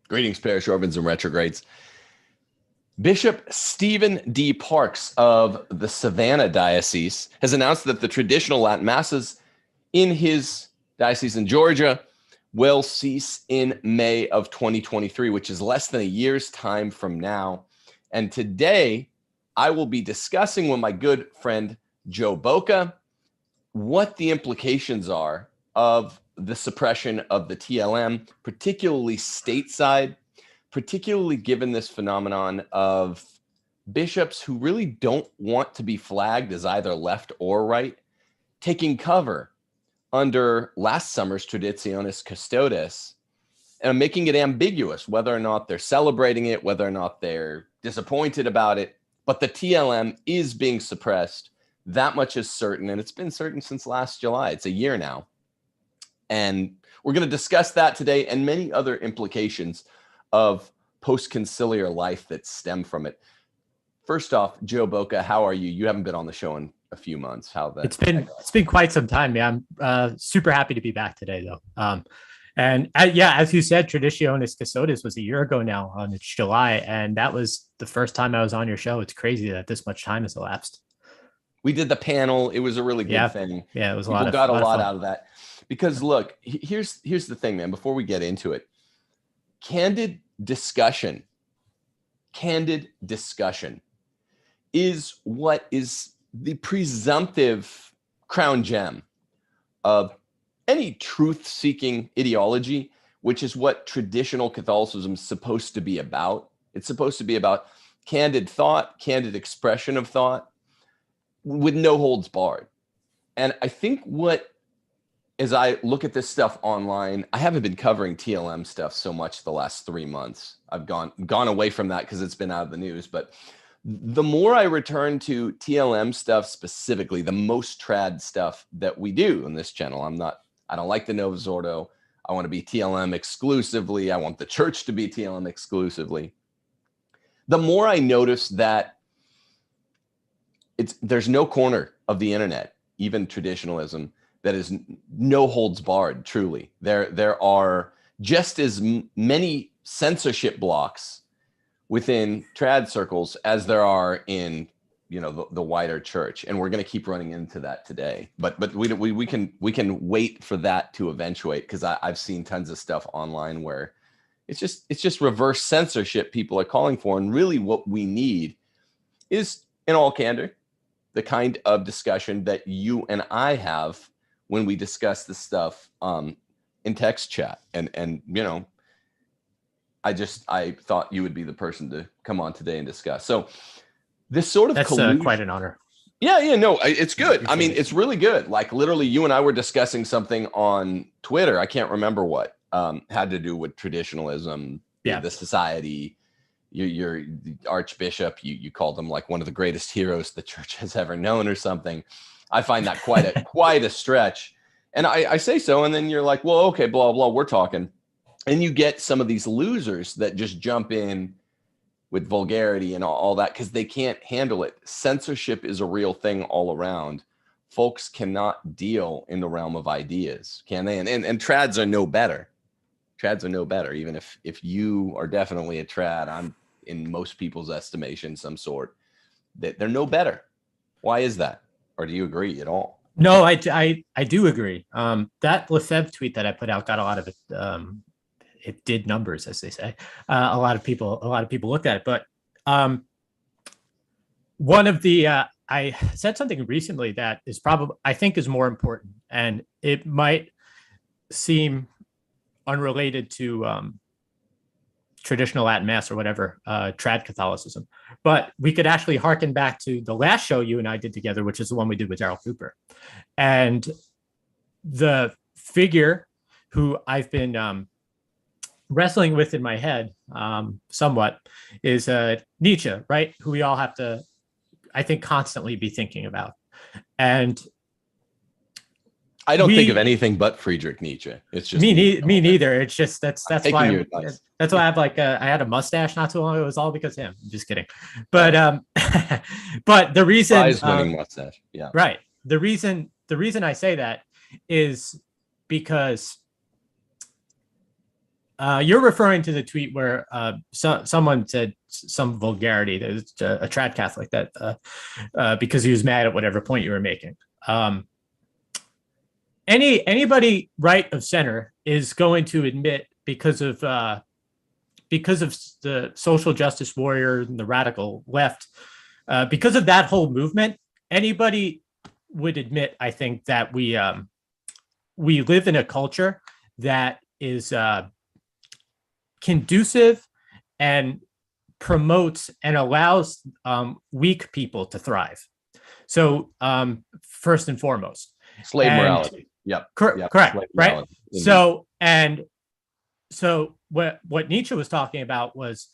Greetings, Parish, orphans, and retrogrades. Bishop Stephen D. Parks of the Savannah diocese has announced that the traditional Latin masses in his diocese in Georgia will cease in May of 2023, which is less than a year's time from now. And today, I will be discussing with my good friend Joe Boca what the implications are of the suppression of the TLM, particularly stateside, particularly given this phenomenon of bishops who really don't want to be flagged as either left or right, taking cover under last summer's Traditionis Custodes and making it ambiguous whether or not they're celebrating it, whether or not they're disappointed about it. But the TLM is being suppressed. That much is certain, and it's been certain since last July. It's a year now. And we're going to discuss that today and many other implications of post-conciliar life that stem from it. First off, Joe Boca, how are you? You haven't been on the show in a few months. It's been quite some time. Yeah, I'm super happy to be back today, though. As you said, Traditionis Custodes was a year ago now. It's July, and that was the first time I was on your show. It's crazy that this much time has elapsed. We did the panel. It was a really good thing. Yeah, it was People got a lot out of that. Because look, here's the thing, man, before we get into it. Candid discussion is what is the presumptive crown gem of any truth-seeking ideology, which is what traditional Catholicism is supposed to be about. It's supposed to be about candid thought, candid expression of thought, with no holds barred. And I think as I look at this stuff online, I haven't been covering TLM stuff so much the last 3 months. I've gone away from that because it's been out of the news. But the more I return to TLM stuff specifically, the most trad stuff that we do on this channel, I don't like the Novus Ordo. I want to be TLM exclusively. I want the church to be TLM exclusively. The more I notice that there's no corner of the internet, even traditionalism, that is no holds barred. Truly, there are just as many censorship blocks within trad circles as there are in the wider church, and we're going to keep running into that today. But we can wait for that to eventuate, because I've seen tons of stuff online where it's just reverse censorship people are calling for, and really what we need is, in all candor, the kind of discussion that you and I have when we discuss this stuff in text chat. And I thought you would be the person to come on today and discuss. So this sort of that's quite an honor. Yeah, no, it's good. I mean, it's really good. Like literally you and I were discussing something on Twitter. I can't remember what had to do with traditionalism, the society. Your archbishop, you called him like one of the greatest heroes the church has ever known or something. I find that quite a stretch. And I say so. And then you're like, well, okay, blah, blah, we're talking. And you get some of these losers that just jump in with vulgarity and all that because they can't handle it. Censorship is a real thing all around. Folks cannot deal in the realm of ideas, can they? And trads are no better. Trads are no better. Even if you are definitely a trad, I'm in most people's estimation some sort, that they're no better. Why is that? Or do you agree at all? No, I do agree. That Lefebvre tweet that I put out got a lot of it. It did numbers, as they say. A lot of people looked at it. But one of the I said something recently that is probably, I think, is more important, and it might seem unrelated to traditional Latin Mass or whatever, trad Catholicism. But we could actually harken back to the last show you and I did together, which is the one we did with Daryl Cooper. And the figure who I've been wrestling with in my head somewhat is Nietzsche, right? Who we all have to, I think, constantly be thinking about. And I don't think of anything but Friedrich Nietzsche. It's just me neither. It's just that's why I have I had a mustache not too long ago. It was all because of him. I'm just kidding. But but the reason prize-winning mustache. Yeah. Right. The reason I say that is because You're referring to the tweet where someone said some vulgarity. There's a trad Catholic that because he was mad at whatever point you were making. Anybody right of center is going to admit because of the social justice warrior and the radical left, because of that whole movement, anybody would admit, I think, that we live in a culture that is conducive and promotes and allows weak people to thrive. So first and foremost, slave morality. Yep. Correct. Right. So what Nietzsche was talking about was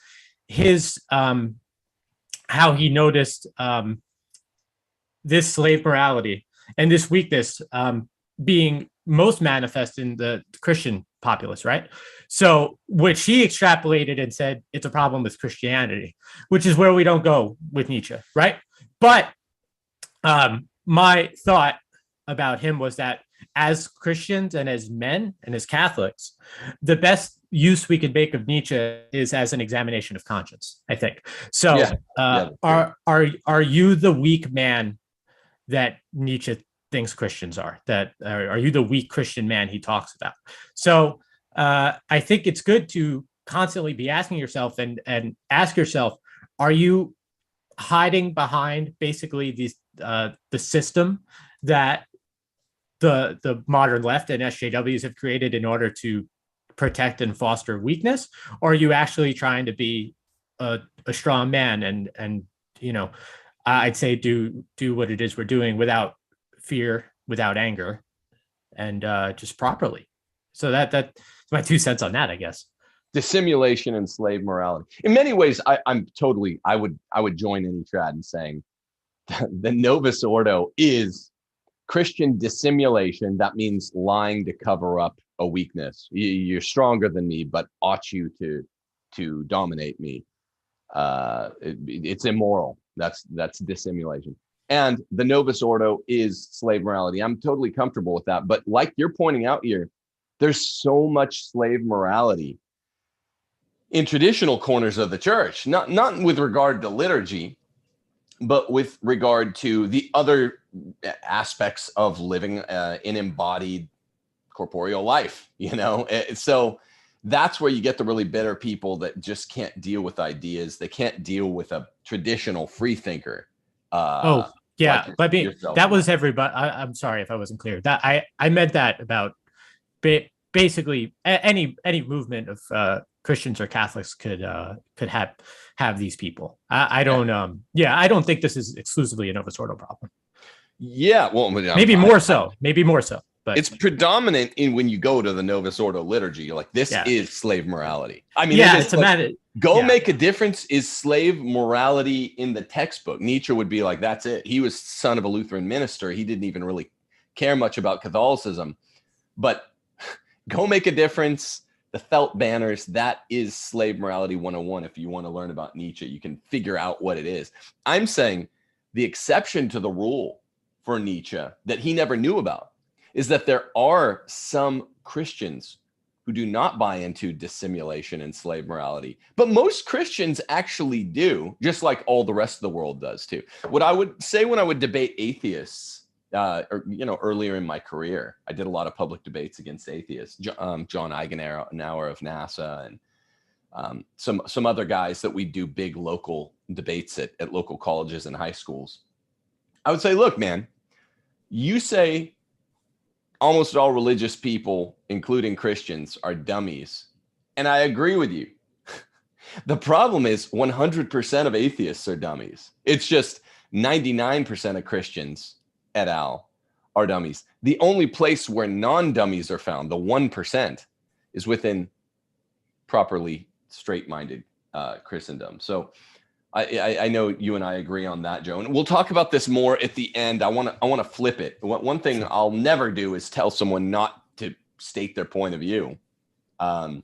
his how he noticed this slave morality and this weakness being most manifest in the Christian populace, right? So which he extrapolated and said it's a problem with Christianity, which is where we don't go with Nietzsche, right? But my thought about him was that as Christians and as men and as Catholics, the best use we could make of Nietzsche is as an examination of conscience, I think. So are you the weak man that Nietzsche thinks Christians are? That are you the weak Christian man he talks about? So I think it's good to constantly be asking yourself and ask yourself, are you hiding behind basically these the system that the modern left and SJWs have created in order to protect and foster weakness, or are you actually trying to be a strong man and I'd say do what it is we're doing without fear, without anger, and just properly. So that's my 2 cents on that, I guess. Dissimulation and slave morality. In many ways, I would join any trad in saying the Novus Ordo is Christian dissimulation. That means lying to cover up a weakness. You're stronger than me, but ought you to dominate me? It's immoral. That's dissimulation. And the Novus Ordo is slave morality. I'm totally comfortable with that. But like you're pointing out here, there's so much slave morality in traditional corners of the church, not with regard to liturgy, but with regard to the other aspects of living an embodied corporeal life, So that's where you get the really bitter people that just can't deal with ideas. They can't deal with a traditional free thinker. That was everybody. I'm sorry if I wasn't clear. That I meant that about basically any movement of Christians or Catholics could have these people. I don't think this is exclusively a Novus Ordo problem. Yeah, well, maybe more so. But it's predominant in when you go to the Novus Ordo liturgy. Like this is slave morality. I mean, make a difference is slave morality in the textbook. Nietzsche would be like, that's it. He was son of a Lutheran minister. He didn't even really care much about Catholicism. But go make a difference. The felt banners, that is slave morality 101. If you want to learn about Nietzsche, you can figure out what it is. I'm saying the exception to the rule for Nietzsche that he never knew about is that there are some Christians who do not buy into dissimulation and slave morality. But most Christians actually do, just like all the rest of the world does too. What I would say when I would debate atheists, earlier in my career, I did a lot of public debates against atheists, John Eigenauer of NASA and some other guys that we do big local debates at local colleges and high schools. I would say, look, man, you say almost all religious people, including Christians, are dummies. And I agree with you. The problem is 100% of atheists are dummies. It's just 99% of Christians, et al., are dummies. The only place where non-dummies are found, the 1%, is within properly straight-minded Christendom. So I know you and I agree on that, Joe. And we'll talk about this more at the end. I want to flip it. One thing I'll never do is tell someone not to state their point of view. Back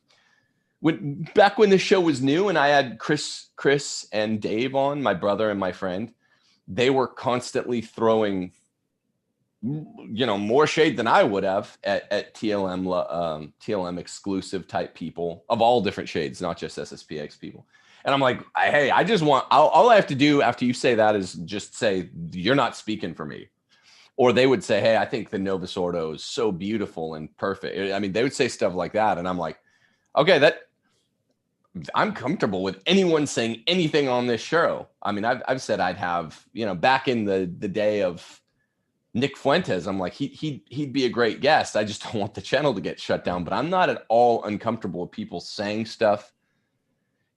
when the show was new and I had Chris and Dave on, my brother and my friend, they were constantly throwing more shade than I would have at TLM exclusive type people of all different shades, not just SSPX people. And I'm like, hey, I just want, all I have to do after you say that is just say, you're not speaking for me. Or they would say, hey, I think the Novus Ordo is so beautiful and perfect. I mean, they would say stuff like that. And I'm like, okay, I'm comfortable with anyone saying anything on this show. I mean, I've said I'd have, back in the day of Nick Fuentes, I'm like, he'd be a great guest. I just don't want the channel to get shut down. But I'm not at all uncomfortable with people saying stuff.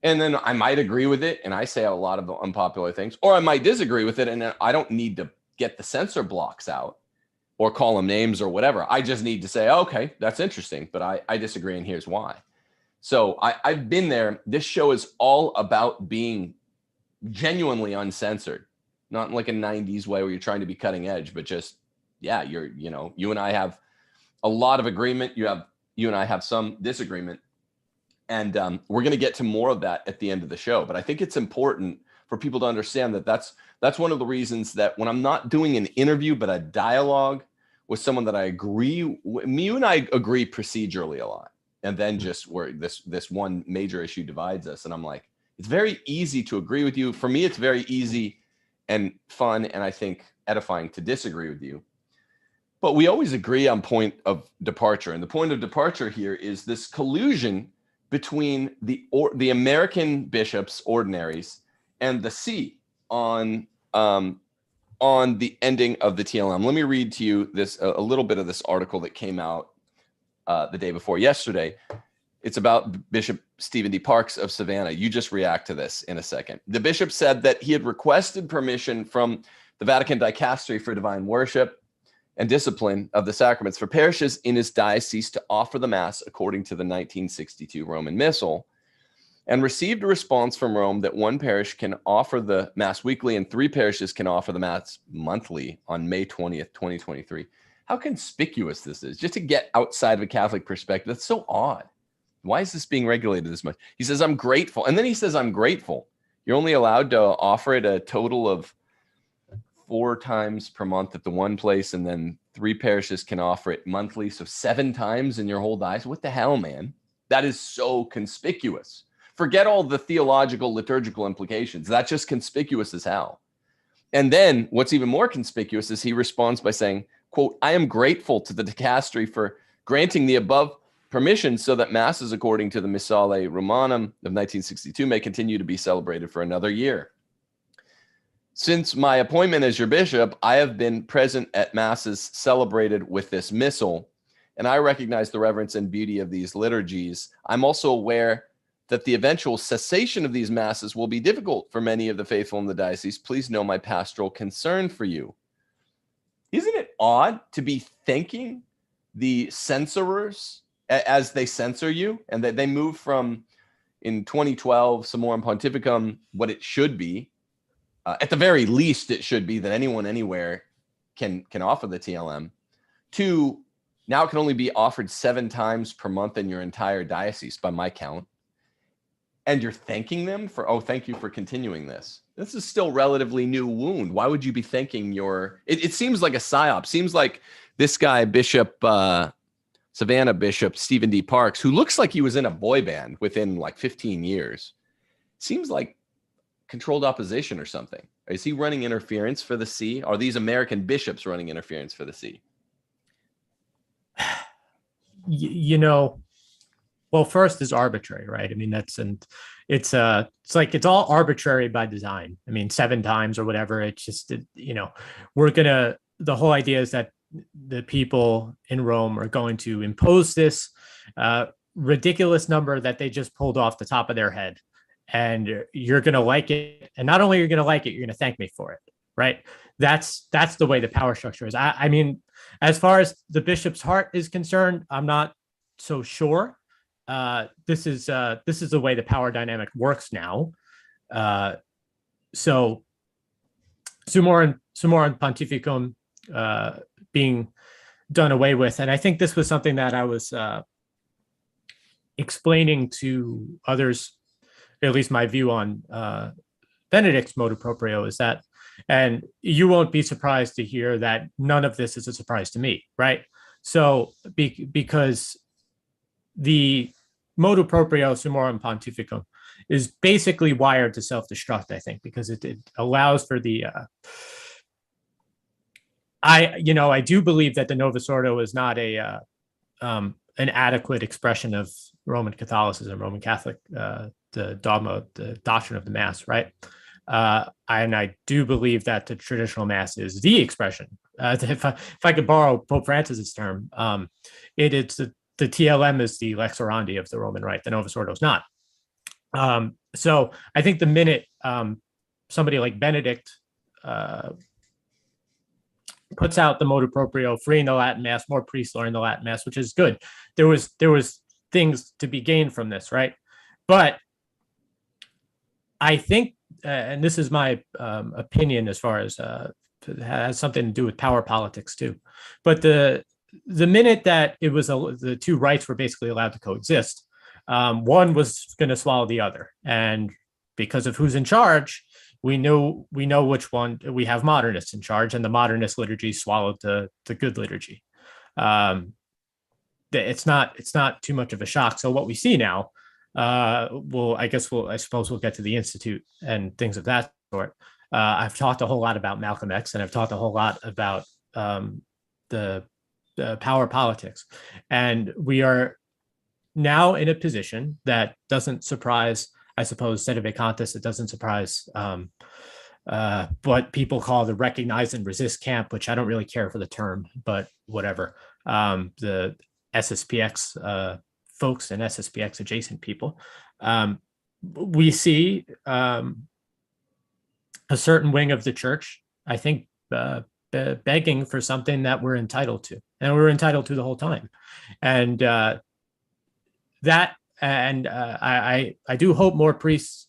And then I might agree with it, and I say a lot of unpopular things, or I might disagree with it, and I don't need to get the censor blocks out or call them names or whatever. I just need to say, okay, that's interesting, but I disagree, and here's why. So I've been there. This show is all about being genuinely uncensored, not in like a 90s way where you're trying to be cutting edge, but just, yeah, you and I have a lot of agreement. You and I have some disagreement. And we're going to get to more of that at the end of the show. But I think it's important for people to understand that that's one of the reasons that when I'm not doing an interview, but a dialogue with someone that I agree with, you and I agree procedurally a lot. And then just where this one major issue divides us. And I'm like, it's very easy to agree with you. For me, it's very easy and fun, and I think edifying to disagree with you. But we always agree on point of departure. And the point of departure here is this collusion between the American bishops, ordinaries, and the see on the ending of the TLM. Let me read to you a little bit of this article that came out the day before yesterday. It's about Bishop Stephen D. Parks of Savannah. You just react to this in a second. The bishop said that he had requested permission from the Vatican Dicastery for Divine Worship and Discipline of the Sacraments for parishes in his diocese to offer the Mass according to the 1962 Roman Missal, and received a response from Rome that one parish can offer the Mass weekly and 3 parishes can offer the Mass monthly on May 20th, 2023. How conspicuous this is, just to get outside of a Catholic perspective. That's so odd. Why is this being regulated this much? He says, I'm grateful. And then he says, I'm grateful. You're only allowed to offer it a total of 4 times per month at the one place, and then 3 parishes can offer it monthly. So 7 times in your whole diocese. What the hell, man? That is so conspicuous. Forget all the theological, liturgical implications. That's just conspicuous as hell. And then what's even more conspicuous is he responds by saying, quote, I am grateful to the dicastery for granting the above permission so that masses according to the Missale Romanum of 1962 may continue to be celebrated for another year. Since my appointment as your bishop, I have been present at masses celebrated with this missal, and I recognize the reverence and beauty of these liturgies. I'm also aware that the eventual cessation of these masses will be difficult for many of the faithful in the diocese. Please know my pastoral concern for you. Isn't it odd to be thanking the censorers as they censor you, and that they move from, in 2012, Summorum Pontificum, what it should be, at the very least, it should be that anyone anywhere can offer the TLM, to now it can only be offered 7 times per month in your entire diocese by my count. And you're thanking them for, oh, thank you for continuing this. This is still relatively new wound. Why would you be thanking it seems like a psyop. Seems like this guy, Savannah Bishop Stephen D. Parks, who looks like he was in a boy band within like 15 years, seems like controlled opposition or something. Is he running interference for the see? Are these American bishops running interference for the see? Well, first is arbitrary, right? I mean, it's all arbitrary by design. I mean, 7 times or whatever. It's just, the whole idea is that the people in Rome are going to impose this ridiculous number that they just pulled off the top of their head. And you're going to like it. And not only are you going to like it, you're going to thank me for it, right? That's the way the power structure is. I mean, as far as the bishop's heart is concerned, I'm not so sure. This is the way the power dynamic works now. So Summorum Pontificum being done away with. And I think this was something that I was explaining to others, at least my view on Benedict's motu proprio, is that And you won't be surprised to hear that none of this is a surprise to me, right? So because the motu proprio summorum pontificum is basically wired to self-destruct, I think, because it allows for the I do believe that the Novus Ordo is not an adequate expression of Roman Catholicism, Roman Catholic, the dogma, the doctrine of the Mass, right? And I do believe that the traditional Mass is the expression. If I could borrow Pope Francis's term, it's the TLM is the lex orandi of the Roman Rite. The Novus Ordo is not. So I think the minute somebody like Benedict puts out the motu proprio, freeing the Latin Mass, more priests learn the Latin Mass, which is good. There was things to be gained from this, right? But I think, and this is my opinion as far as it has something to do with power politics too. But the minute that it was the two rights were basically allowed to coexist, one was going to swallow the other, and because of who's in charge, we know which one. We have modernists in charge, and the modernist liturgy swallowed the good liturgy. It's not too much of a shock. So what we see now, I suppose we'll get to the Institute and things of that sort. I've talked a whole lot about Malcolm X, and I've talked a whole lot about the power politics, and we are now in a position that doesn't surprise, I suppose, sedevacantists. It doesn't surprise what people call the recognize and resist camp, which I don't really care for the term, but whatever. The SSPX folks and SSPX adjacent people. We see a certain wing of the church, I think, begging for something that we're entitled to, and we're entitled to the whole time. And I do hope more priests,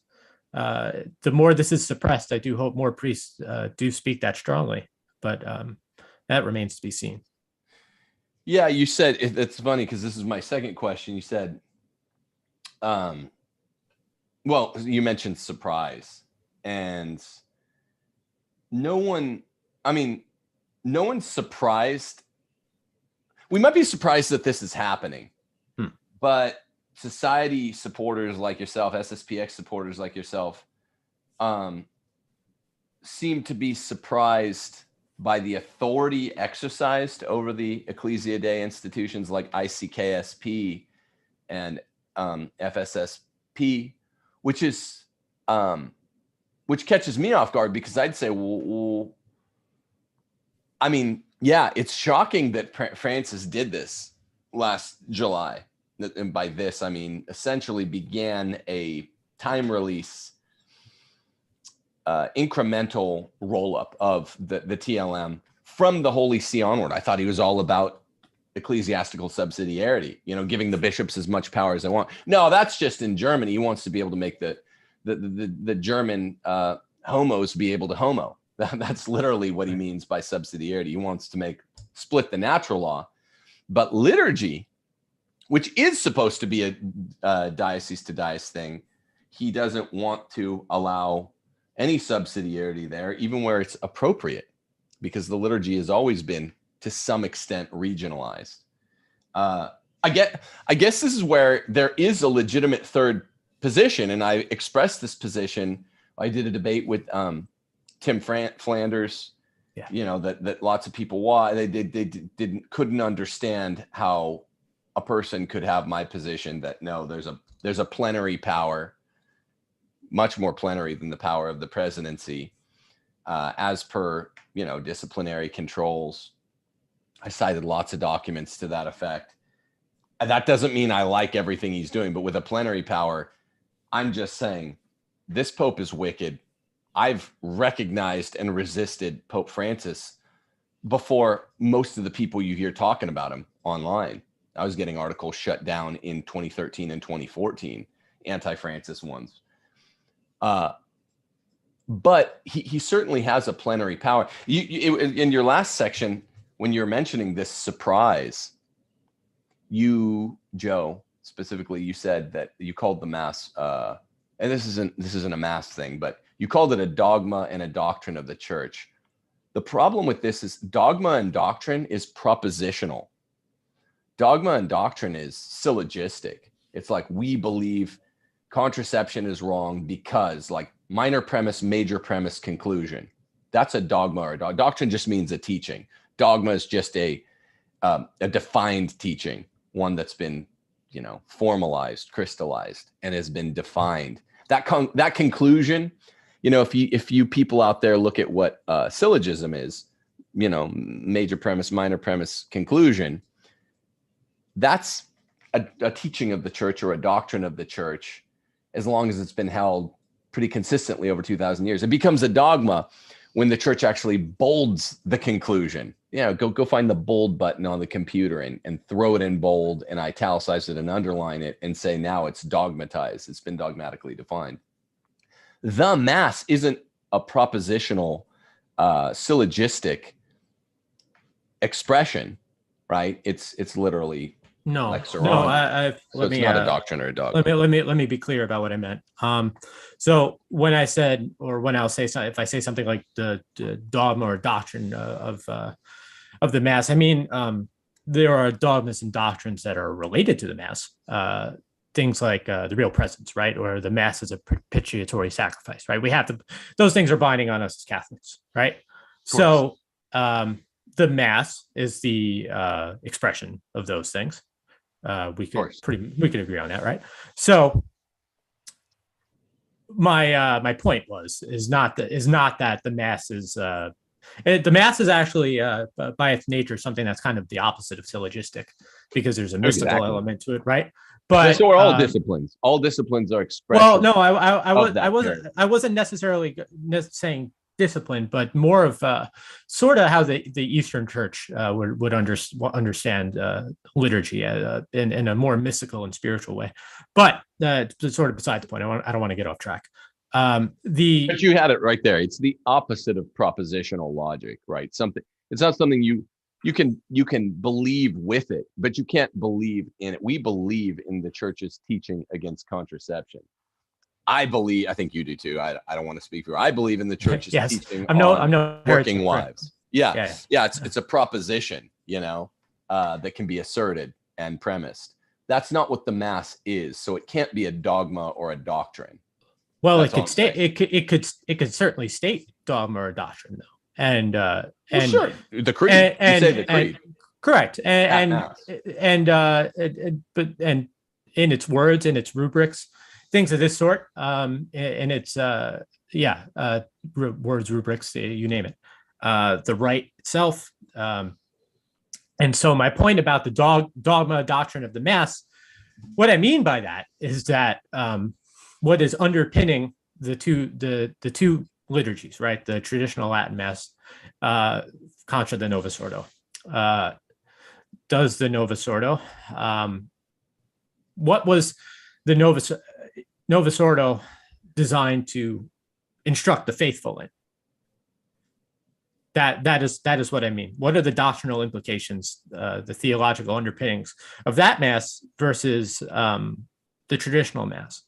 the more this is suppressed, I do hope more priests do speak that strongly, but that remains to be seen. Yeah, you said, it's funny because this is my second question. You said, well, you mentioned surprise, and no one's surprised. We might be surprised that this is happening, but society supporters like yourself, SSPX supporters like yourself, seem to be surprised by the authority exercised over the Ecclesia Dei institutions like ICKSP and FSSP, which catches me off guard, because I'd say, well, I mean, yeah, it's shocking that Francis did this last July. And by this, I mean, essentially began a time release, incremental roll-up of the TLM from the Holy See onward. I thought he was all about ecclesiastical subsidiarity, giving the bishops as much power as they want. No, that's just in Germany. He wants to be able to make the German homos be able to homo. That's literally what he means by subsidiarity. He wants to split the natural law. But liturgy, which is supposed to be a diocese to diocese thing, he doesn't want to allow any subsidiarity there, even where it's appropriate, because the liturgy has always been, to some extent, regionalized. I guess this is where there is a legitimate third position, and I expressed this position. I did a debate with Tim Flanders. Yeah. That lots of people couldn't understand how a person could have my position that no, there's a plenary power, much more plenary than the power of the presidency, as per disciplinary controls. I cited lots of documents to that effect. That doesn't mean I like everything he's doing, but with a plenary power, I'm just saying this Pope is wicked. I've recognized and resisted Pope Francis before most of the people you hear talking about him online. I was getting articles shut down in 2013 and 2014, anti-Francis ones. But he certainly has a plenary power. In your last section, when you're mentioning this surprise, you, Joe, specifically, you said that you called the Mass and this isn't a mass thing, but you called it a dogma and a doctrine of the church. The problem with this is dogma and doctrine is propositional. Dogma and doctrine is syllogistic. It's like, we believe contraception is wrong because, like, minor premise, major premise, conclusion. That's a dogma or a doctrine. Just means a teaching. Dogma is just a defined teaching, one that's been, formalized, crystallized, and has been defined. That conclusion, if you people out there look at what syllogism is, major premise, minor premise, conclusion, that's a teaching of the church or a doctrine of the church, as long as it's been held pretty consistently over 2,000 years. It becomes a dogma when the church actually bolds the conclusion. Go find the bold button on the computer and throw it in bold and italicize it and underline it and say, now it's dogmatized. It's been dogmatically defined. The Mass isn't a propositional, syllogistic expression, right? It's lifely No, Lex no. orandi. So Let it's me not a doctrine or a dogma. let me be clear about what I meant. So when I said, or when I'll say something, if I say something like the dogma or doctrine of the Mass, I mean there are dogmas and doctrines that are related to the Mass. Things like the real presence, right, or the Mass is a propitiatory sacrifice, right? We have to; those things are binding on us as Catholics, right? So the Mass is the expression of those things. We could agree on that, right? So my point is not that the Mass is the Mass is actually by its nature something that's kind of the opposite of syllogistic, because there's a mystical element to it, right? But so are all disciplines. All disciplines are expressed. Well, no, I wasn't necessarily saying discipline, but more of sort of how the Eastern Church would understand liturgy in a more mystical and spiritual way. But it's sort of beside the point. I don't want to get off track. But you had it right there. It's the opposite of propositional logic, right? It's not something you can believe with it, but you can't believe in it. We believe in the church's teaching against contraception. I think you do too. I don't want to speak for you. I believe in the church's teaching on working wives. Yeah. It's a proposition, that can be asserted and premised. That's not what the Mass is. So it can't be a dogma or a doctrine. Well, it could certainly state dogma or doctrine, though. And sure, the creed. You say the creed. Correct. And in its words, in its rubrics, things of this sort, in its words, rubrics, you name it, the rite itself. And so my point about the dogma doctrine of the Mass, what I mean by that is that what is underpinning the two liturgies, right? The traditional Latin Mass contra the Novus Ordo. Does the Novus Ordo? What was the Novus Ordo designed to instruct the faithful in? That is what I mean. What are the doctrinal implications, the theological underpinnings of that Mass versus the traditional Mass?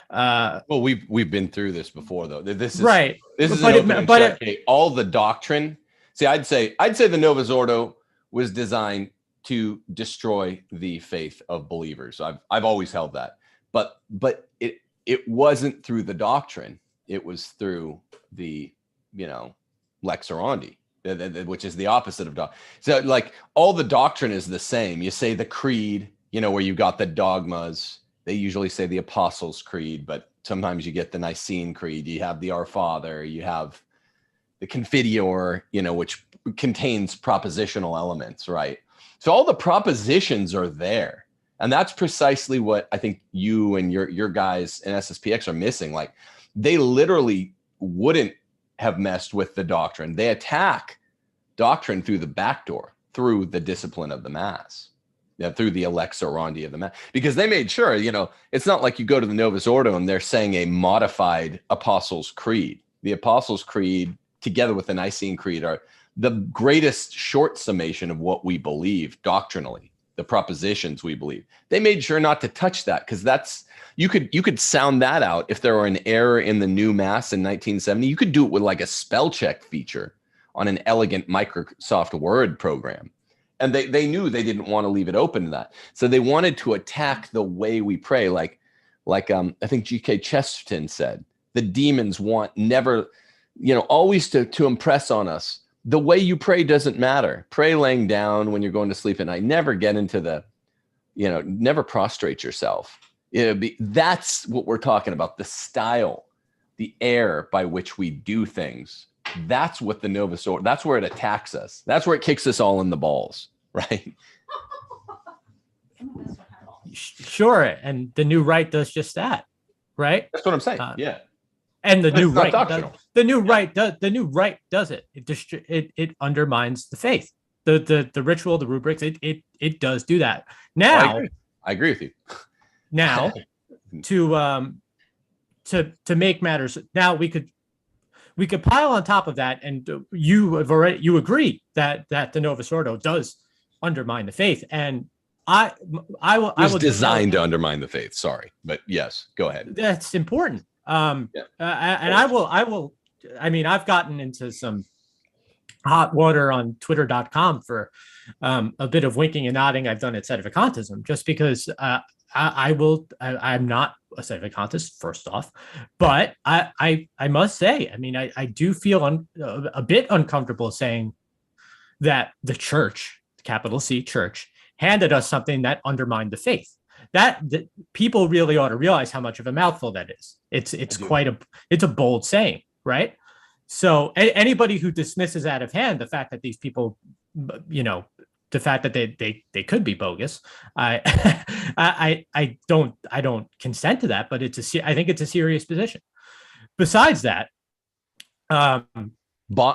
Well, we've been through this before, though. This is right. This is an open and shut case. All the doctrine. See, I'd say the Novus Ordo was designed to destroy the faith of believers. I've always held that, but it wasn't through the doctrine. It was through the lex orandi, which is the opposite of doctrine. So, like, all the doctrine is the same. You say the creed, where you got the dogmas. They usually say the Apostles' Creed, but sometimes you get the Nicene Creed. You have the Our Father. You have the Confiteor, which contains propositional elements, right? So all the propositions are there. And that's precisely what I think you and your guys in SSPX are missing. Like, they literally wouldn't have messed with the doctrine. They attack doctrine through the back door, through the discipline of the Mass. Through the lex orandi of the Mass, because they made sure, it's not like you go to the Novus Ordo and they're saying a modified Apostles' Creed. The Apostles' Creed, together with the Nicene Creed, are the greatest short summation of what we believe doctrinally. the propositions we believe. They made sure not to touch that, because that's, you could sound that out. If there were an error in the new mass in 1970, you could do it with like a spell check feature on an elegant Microsoft Word program. And they knew they didn't want to leave it open to that. So they wanted to attack the way we pray. Like I think G.K. Chesterton said, the demons want never, always to impress on us. The way you pray doesn't matter. Pray laying down when you're going to sleep at night. Never get into the, never prostrate yourself. That's what we're talking about. The style, the air by which we do things. That's what the Novus Ordo, that's where it attacks us. That's where it kicks us all in the balls, right? Sure. And the new right does just that, right? That's what I'm saying. Yeah. And the new right does it. It undermines the faith, the ritual, the rubrics. It does do that. Now, I agree with you. Now, to make matters, now we could pile on top of that, and you agree that the Novus Ordo does undermine the faith, and I will designed to undermine the faith. Sorry, but yes, go ahead. That's important. And I will. I mean, I've gotten into some hot water on Twitter.com for a bit of winking and nodding I've done at Sedevacantism, just because I'm not a Sedevacantist, first off, but I must say, I mean, I do feel a bit uncomfortable saying that the church, capital C church, handed us something that undermined the faith. That people really ought to realize how much of a mouthful that is. It's a bold saying, right? So anybody who dismisses out of hand the fact that these people, the fact that they could be bogus, I don't consent to that. But I think it's a serious position. Besides that, I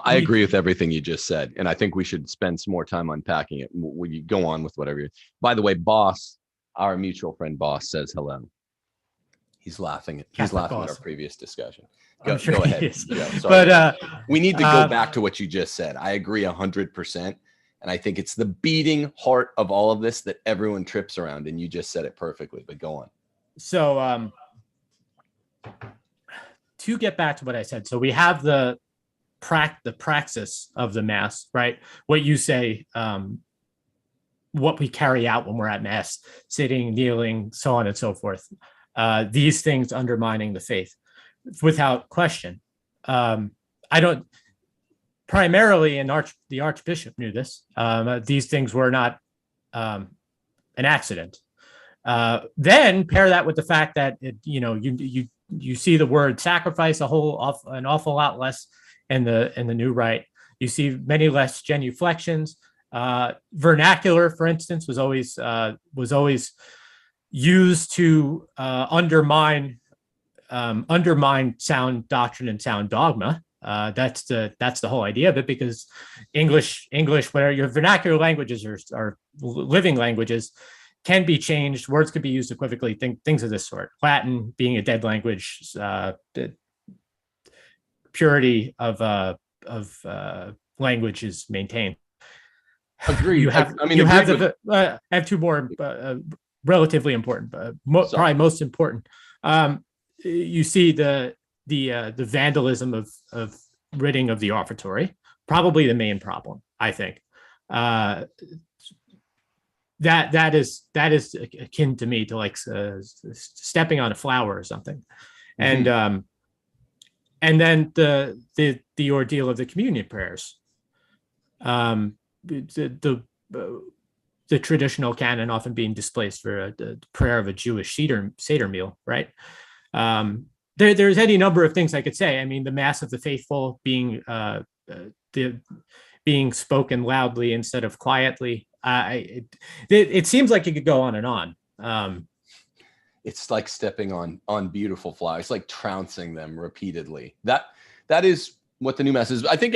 agree with everything you just said, and I think we should spend some more time unpacking it. Will you go on with whatever? By the way, Boss, our mutual friend Boss, says hello. He's laughing. He's laughing at our previous discussion. Go ahead. Joe, but we need to go back to what you just said. I agree 100%. And I think it's the beating heart of all of this that everyone trips around. And you just said it perfectly, but go on. So to get back to what I said, so we have the praxis of the Mass, right? What you say, what we carry out when we're at Mass, sitting, kneeling, so on and so forth. These things undermining the faith, without question. Primarily, the Archbishop knew this. These things were not an accident. Then pair that with the fact that you see the word sacrifice an awful lot less in the new rite. You see many less genuflections. Vernacular, for instance, was always used to undermine sound doctrine and sound dogma. That's the whole idea of it, because English, where your vernacular languages are living languages, can be changed. Words could be used equivocally. Things of this sort. Latin being a dead language, the purity of language is maintained. Agreed. I have two more relatively important, but probably most important. You see the vandalism of ridding of the offertory, probably the main problem, I think. That is akin to me to like stepping on a flower or something. Mm-hmm. And then the ordeal of the communion prayers. The traditional canon often being displaced for the prayer of a Jewish Seder meal, right? There's any number of things I could say. I mean, the Mass of the Faithful being spoken loudly instead of quietly. It seems like it could go on and on. It's like stepping on beautiful flowers, like trouncing them repeatedly. That is what the new Mass is. I think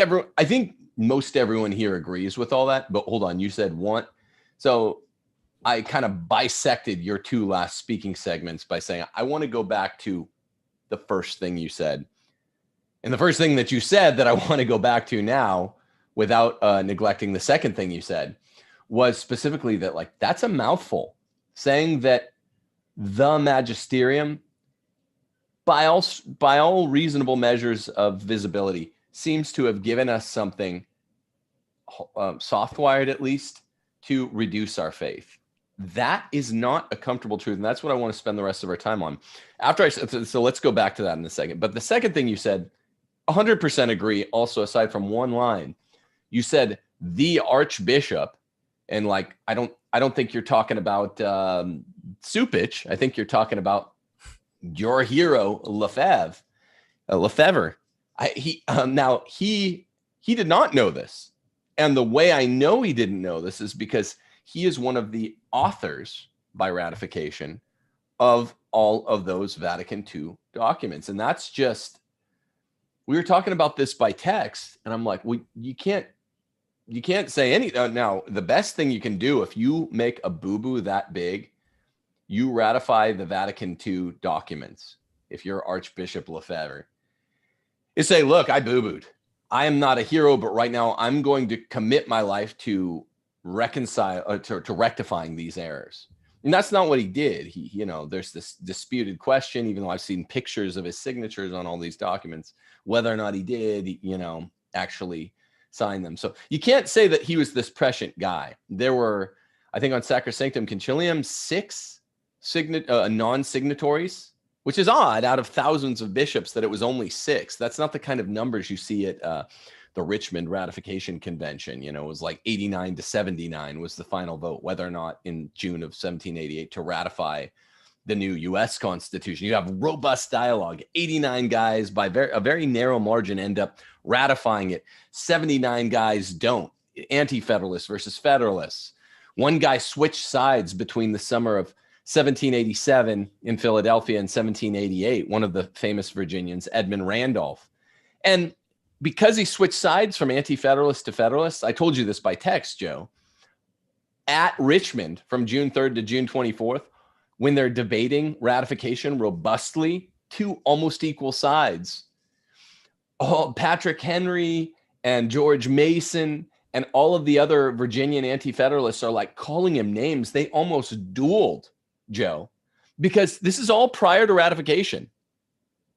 most everyone here agrees with all that. But hold on, you said one. So I kind of bisected your two last speaking segments by saying I want to go back to the first thing you said. And the first thing that you said that I want to go back to now, without neglecting the second thing you said, was specifically that, like, that's a mouthful, saying that the magisterium, by all reasonable measures of visibility, seems to have given us something soft-wired, at least, to reduce our faith. That is not a comfortable truth, and that's what I want to spend the rest of our time on. So let's go back to that in a second. But the second thing you said, 100% agree. Also, aside from one line, you said the Archbishop, and like I don't think you're talking about Supich. I think you're talking about your hero Lefebvre. Now he did not know this, and the way I know he didn't know this is because he is one of the authors by ratification of all of those Vatican II documents, and that's just, we were talking about this by text, and I'm like, well, you can't say any. Now, the best thing you can do if you make a boo-boo that big, you ratify the Vatican II documents. If you're Archbishop Lefebvre, is say, look, I boo-booed. I am not a hero, but right now I'm going to commit my life to reconcile, to rectifying these errors. And that's not what he did. He, there's this disputed question, even though I've seen pictures of his signatures on all these documents, whether or not he did, actually sign them. So you can't say that he was this prescient guy. There were, I think on Sacrosanctum Concilium, 6 non-signatories, which is odd out of thousands of bishops that it was only 6. That's not the kind of numbers you see at the Richmond Ratification Convention. It was like 89 to 79 was the final vote, whether or not in June of 1788 to ratify the new U.S. Constitution. You have robust dialogue. 89 guys by a very narrow margin end up ratifying it. 79 guys don't. Anti-Federalists versus Federalists. One guy switched sides between the summer of 1787 in Philadelphia and 1788, one of the famous Virginians, Edmund Randolph. And because he switched sides from anti-Federalists to Federalists, I told you this by text, Joe, at Richmond from June 3rd to June 24th, when they're debating ratification robustly, 2 almost equal sides, Patrick Henry and George Mason and all of the other Virginian anti-Federalists are like calling him names. They almost dueled, Joe, because this is all prior to ratification,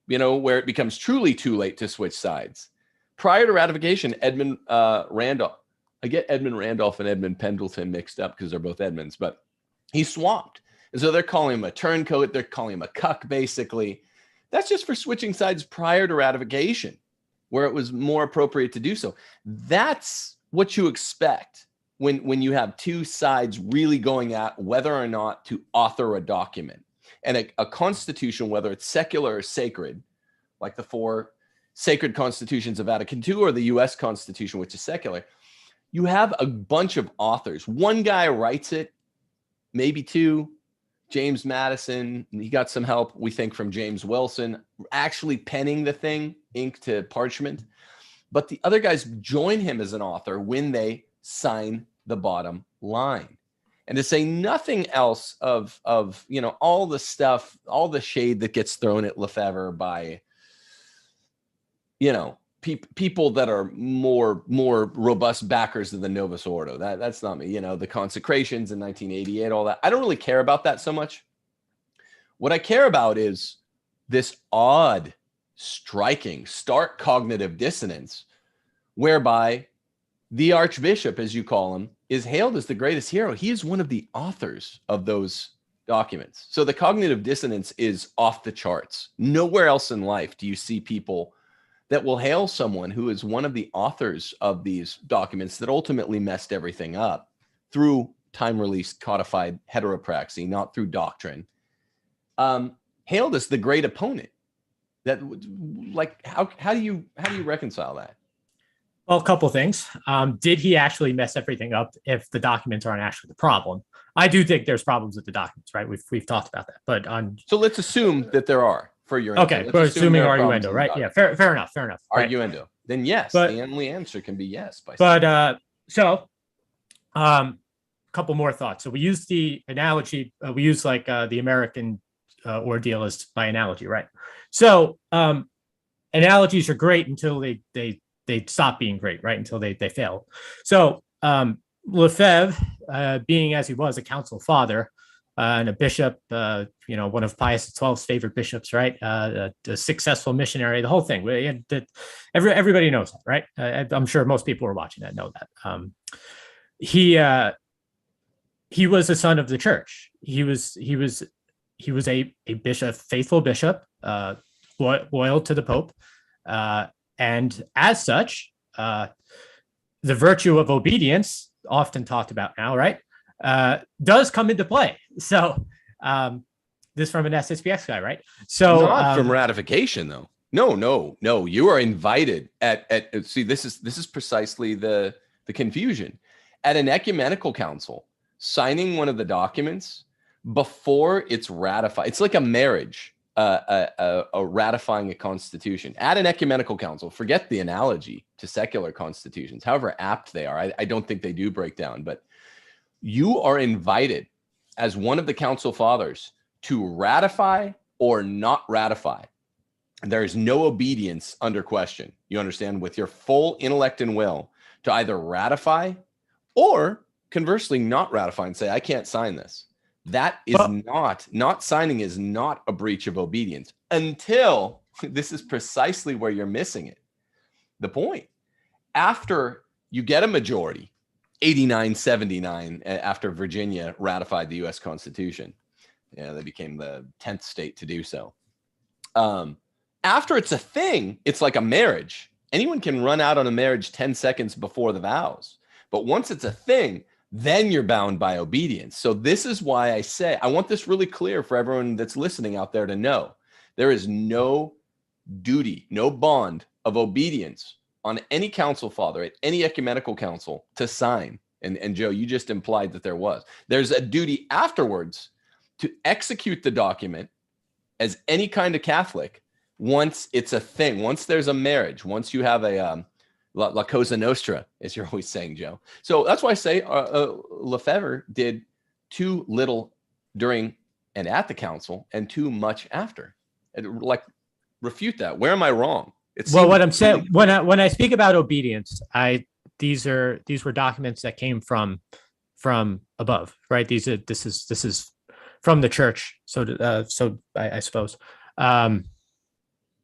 where it becomes truly too late to switch sides. Prior to ratification, Edmund Randolph, I get Edmund Randolph and Edmund Pendleton mixed up because they're both Edmonds, but he swapped. And so they're calling him a turncoat. They're calling him a cuck, basically. That's just for switching sides prior to ratification, where it was more appropriate to do so. That's what you expect when you have 2 sides really going at whether or not to author a document. And a constitution, whether it's secular or sacred, like the 4 sacred constitutions of Vatican II or the U.S. Constitution, which is secular, you have a bunch of authors. One guy writes it, maybe 2. James Madison, he got some help, we think, from James Wilson, actually penning the thing, ink to parchment. But the other guys join him as an author when they sign the bottom line. And to say nothing else of all the stuff, all the shade that gets thrown at Lefebvre by, people that are more robust backers of the Novus Ordo. That's not me. The consecrations in 1988, all that. I don't really care about that so much. What I care about is this odd, striking, stark cognitive dissonance, whereby the Archbishop, as you call him, is hailed as the greatest hero. He is one of the authors of those documents. So the cognitive dissonance is off the charts. Nowhere else in life do you see people that will hail someone who is one of the authors of these documents that ultimately messed everything up through time-released codified heteropraxy, not through doctrine, hailed as the great opponent. That, like, how do you reconcile that? Well, a couple things. Did he actually mess everything up if the documents aren't actually the problem? I do think there's problems with the documents, right? We've talked about that. But so let's assume that there are. For your okay, answer. we're assuming arguendo, right? Yeah, fair enough. Arguendo. Right? Then yes, but, the only answer can be yes. A couple more thoughts. So we use the analogy. We use like the American ordeal as by analogy, right? So analogies are great until they stop being great, right? Until they fail. So Lefebvre, being as he was a council father and a bishop, one of Pius XII's favorite bishops, right? A successful missionary, the whole thing. Everybody knows that, right? I'm sure most people who are watching that know that. He was a son of the church. He was a bishop, faithful bishop, loyal to the Pope, and as such, the virtue of obedience, often talked about now, right, does come into play. So this from an SSPX guy, right? So not from ratification, though. No. You are invited at see, this is precisely the confusion. At an ecumenical council, signing one of the documents before it's ratified, it's like a marriage, ratifying a constitution. At an ecumenical council, forget the analogy to secular constitutions, however apt they are. I don't think they do break down, but you are invited as one of the council fathers to ratify or not ratify. There is no obedience under question. You understand? With your full intellect and will to either ratify or conversely not ratify and say, I can't sign this. That is not signing is not a breach of obedience until this is precisely where you're missing it. The point, after you get a majority, 89-79, after Virginia ratified the U.S. Constitution, they became the 10th state to do so. After it's a thing, it's like a marriage. Anyone can run out on a marriage 10 seconds before the vows. But once it's a thing, then you're bound by obedience. So this is why I say, I want this really clear for everyone that's listening out there to know. There is no duty, no bond of obedience on any council father at any ecumenical council to sign. And Joe, you just implied that there was. There's a duty afterwards to execute the document as any kind of Catholic once it's a thing, once there's a marriage, once you have a La Cosa Nostra, as you're always saying, Joe. So that's why I say Lefebvre did too little during and at the council and too much after. And, refute that. Where am I wrong? What I'm saying when I speak about obedience, these were documents that came from above, right? This is from the church. So I suppose.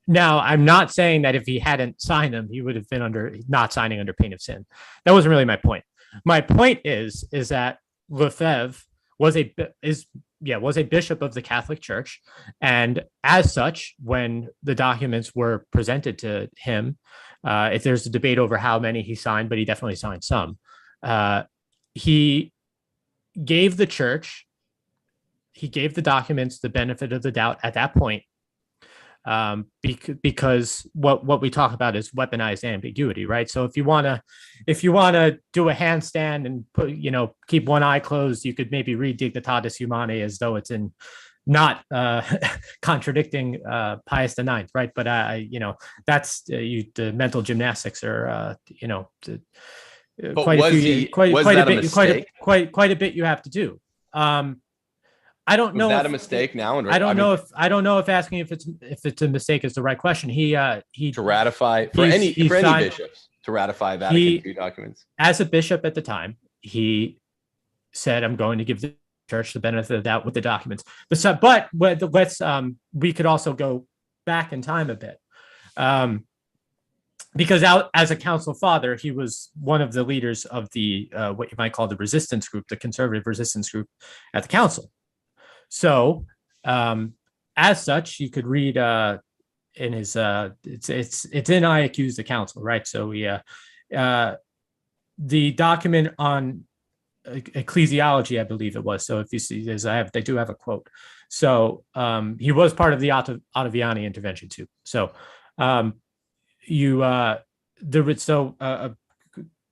Now, I'm not saying that if he hadn't signed them, he would have been not signing under pain of sin. That wasn't really my point. My point is that Lefebvre was a bishop of the Catholic Church, and as such, when the documents were presented to him, if there's a debate over how many he signed, but he definitely signed some, he gave the church, he gave the documents the benefit of the doubt at that point. Because what we talk about is weaponized ambiguity, right? So if you want to do a handstand and keep one eye closed, you could maybe read Dignitatis Humanae as though it's in not contradicting Pius IX, right? But that's the mental gymnastics are quite a bit you have to do. I don't know. Was that a mistake now? I don't know if asking if it's a mistake is the right question. He to ratify for any bishops to ratify Vatican II documents. As a bishop at the time, he said, "I'm going to give the church the benefit of the doubt with the documents." But let's we could also go back in time a bit, because as a council father, he was one of the leaders of the what you might call the resistance group, the conservative resistance group at the council. So, as such, you could read in his it's in I Accuse the Council, right? So the document on ecclesiology, I believe it was. So if you see this, they do have a quote. So he was part of the aviani intervention too. So a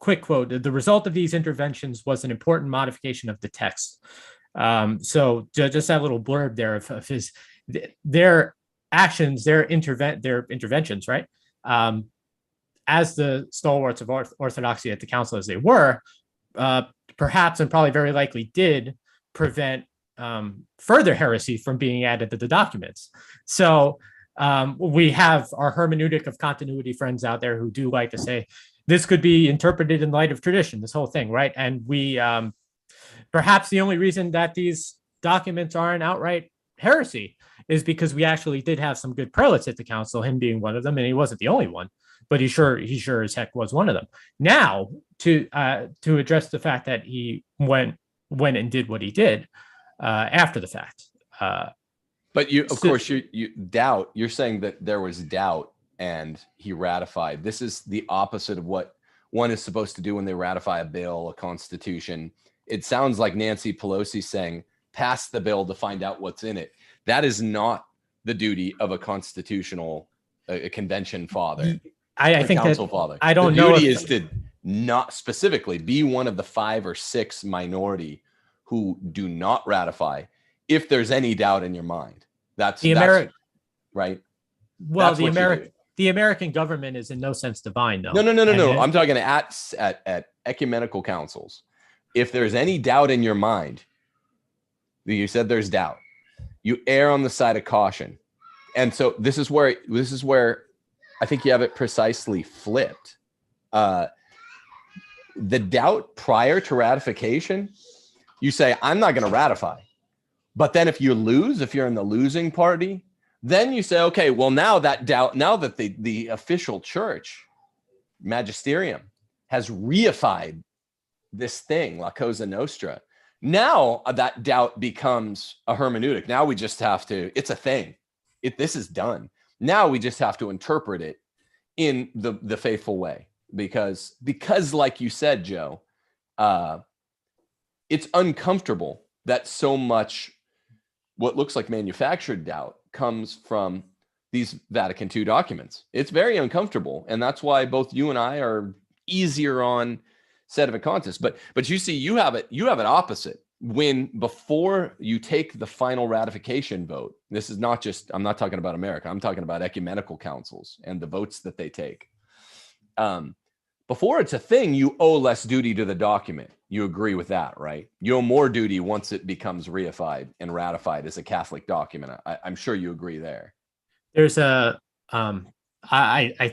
quick quote: the result of these interventions was an important modification of the text. So just that little blurb there of their actions, their interventions, right? As the stalwarts of orthodoxy at the council as they were, perhaps and probably very likely did prevent further heresy from being added to the documents. So we have our hermeneutic of continuity friends out there who do like to say, this could be interpreted in light of tradition, this whole thing, right? And we perhaps the only reason that these documents aren't outright heresy is because we actually did have some good prelates at the council, him being one of them, and he wasn't the only one, but he sure as heck was one of them. Now, to address the fact that he went and did what he did after the fact. But you, of course, you doubt. You're saying that there was doubt and he ratified. This is the opposite of what one is supposed to do when they ratify a bill, a constitution. It sounds like Nancy Pelosi saying, pass the bill to find out what's in it. That is not the duty of a constitutional a convention father. I think council that father. I don't the know. Duty is to not specifically be one of the 5 or 6 minority who do not ratify if there's any doubt in your mind. That's right. Well, the American government is in no sense divine, though. No. I'm talking at ecumenical councils. If there's any doubt in your mind, you said there's doubt, you err on the side of caution. And so this is where I think you have it precisely flipped. The doubt prior to ratification, you say, I'm not going to ratify. But then if you lose, if you're in the losing party, then you say, okay, well, now that doubt, now that the official church magisterium has reified this thing, La Cosa Nostra, now that doubt becomes a hermeneutic. Now we just have to, it's a thing. This is done. Now we just have to interpret it in the faithful way. Because like you said, Joe, it's uncomfortable that so much what looks like manufactured doubt comes from these Vatican II documents. It's very uncomfortable. And that's why both you and I are easier on sedevacantist. But you see, you have it opposite. When before you take the final ratification vote, this is not just, I'm not talking about America, I'm talking about ecumenical councils and the votes that they take. Before it's a thing, you owe less duty to the document. You agree with that, right? You owe more duty once it becomes reified and ratified as a Catholic document. I'm sure you agree there. There's I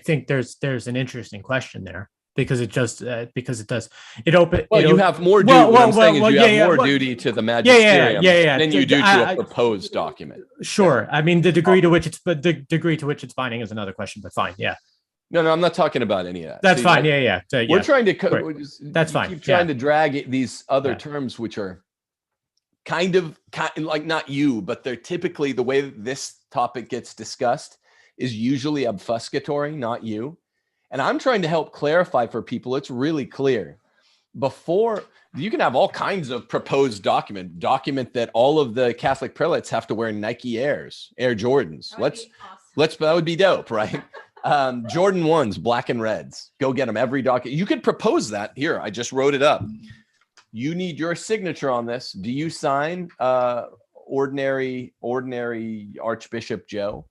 think there's an interesting question there. Because it just because it does it open. Well, you have more duty. What I'm saying is you have more duty to the magisterium than you do to a proposed document. Sure, I mean the degree to which it's binding is another question, but fine, yeah. No, I'm not talking about any of that. That's fine. Yeah. We're trying to. That's fine. Keep trying to drag these other terms, which are kind of like not you, but they're typically the way this topic gets discussed is usually obfuscatory, not you. And I'm trying to help clarify for people. It's really clear. Before, you can have all kinds of proposed document that all of the Catholic prelates have to wear Nike Air Jordans. That would be dope, right? Jordan 1s, black and reds. Go get them every document. You could propose that. Here, I just wrote it up. You need your signature on this. Do you sign ordinary Archbishop Joe?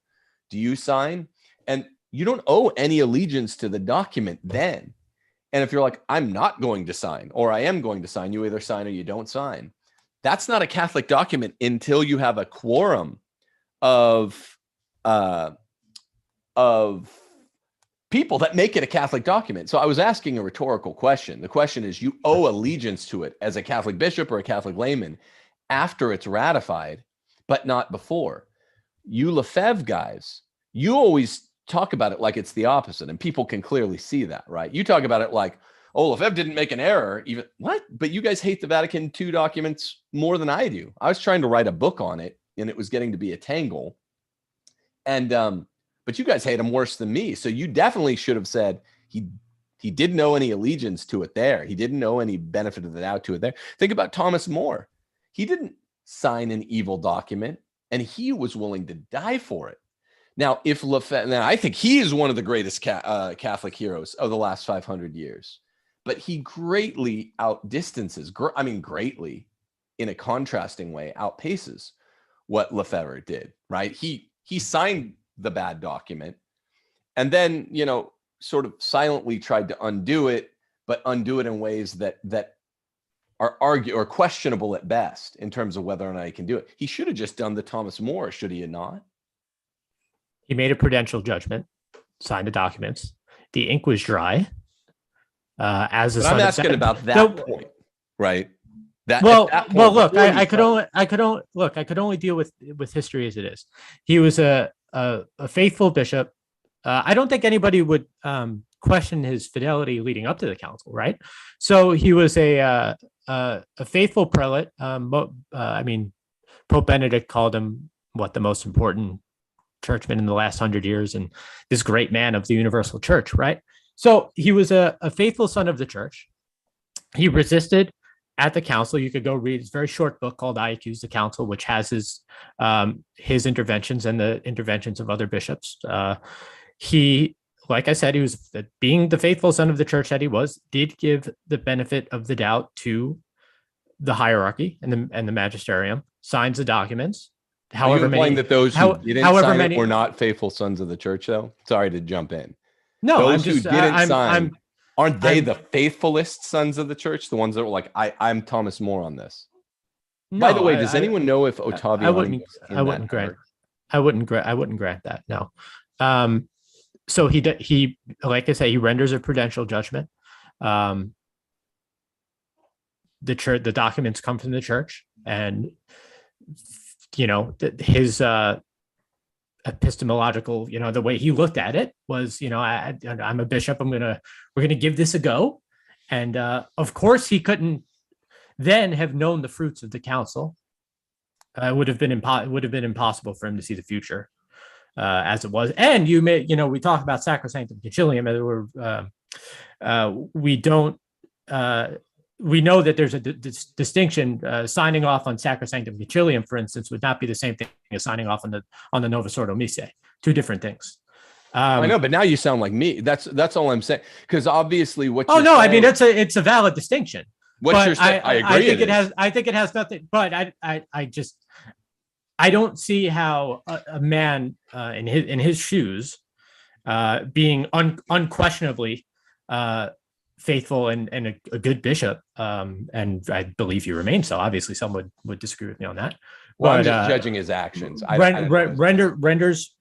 Do you sign? And you don't owe any allegiance to the document then. And if you're like, I'm not going to sign, or I am going to sign, you either sign or you don't sign. That's not a Catholic document until you have a quorum of people that make it a Catholic document. So I was asking a rhetorical question. The question is, you owe allegiance to it as a Catholic bishop or a Catholic layman after it's ratified, but not before. You Lefebvre guys, you always talk about it like it's the opposite, and people can clearly see that, right? You talk about it like, oh, Lefebvre didn't make an error, even what? But you guys hate the Vatican II documents more than I do. I was trying to write a book on it, and it was getting to be a tangle. And but you guys hate him worse than me. So you definitely should have said he didn't know any allegiance to it there. He didn't know any benefit of the doubt to it there. Think about Thomas More. He didn't sign an evil document, and he was willing to die for it. Now, if Lefebvre, I think he is one of the greatest Catholic heroes of the last 500 years, but he greatly outdistances, greatly in a contrasting way, outpaces what Lefebvre did, right? He signed the bad document and then, sort of silently tried to undo it, but undo it in ways that are questionable at best in terms of whether or not he can do it. He should have just done the Thomas More, should he not? He made a prudential judgment, signed the documents. The ink was dry. as a But son I'm of asking that. about that So, point, right? That well, at that point, well, look, before I he could fell. only, I could only deal with history as it is. He was a faithful bishop. I don't think anybody would question his fidelity leading up to the council, right? So he was a faithful prelate. I mean, Pope Benedict called him the most important churchman in the last 100 years, and this great man of the universal church, right? So he was a faithful son of the church. He resisted at the council. You could go read his very short book called I Accuse the Council, which has his interventions and the interventions of other bishops. He, like I said, he was, being the faithful son of the church that he was, did give the benefit of the doubt to the hierarchy and the magisterium, signs the documents. Are you implying that those who didn't sign it were not faithful sons of the church, though? Sorry to jump in. No, those who didn't sign, aren't they the faithfulest sons of the church? The ones that were like, I'm Thomas More on this. No, by the way, does anyone know if Ottaviani I wouldn't grant that. No. So he, like I say, he renders a prudential judgment. The documents come from the church, and his epistemological, the way he looked at it was, I'm a bishop. We're gonna give this a go, and of course he couldn't then have known the fruits of the council. It would have been impossible for him to see the future as it was. And we talk about sacrosanctum concilium. We know that there's a distinction. Signing off on sacrosanctum concilium, for instance, would not be the same thing as signing off on the Novus Ordo Missae. Two different things. I know, but now you sound like me. That's all I'm saying. Because obviously, what? Oh no, I mean it's a valid distinction. What you're saying, I agree. I think it has nothing. But I don't see how a man in his shoes, being unquestionably faithful and a good bishop, and I believe he remains so. Obviously, some would disagree with me on that. Well, I'm just judging his actions. Renders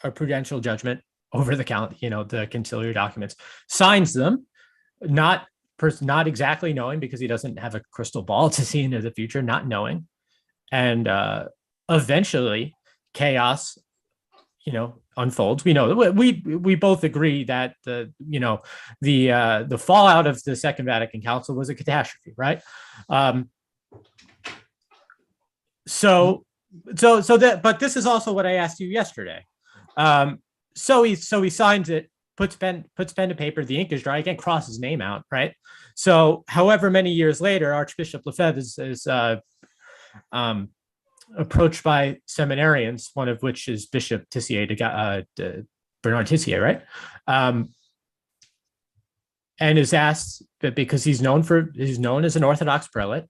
a prudential judgment over the the conciliar documents, signs them, not exactly knowing, because he doesn't have a crystal ball to see into the future, not knowing, and eventually chaos unfolds. We know that we both agree that the fallout of the Second Vatican Council was a catastrophe, right? So that, but this is also what I asked you yesterday. So he signs it, puts pen to paper, the ink is dry, he can't cross his name out, right? So however many years later, Archbishop Lefebvre is approached by seminarians, one of which is Bishop Tissier, Bernard Tissier, right? And is asked, because he's known as an Orthodox prelate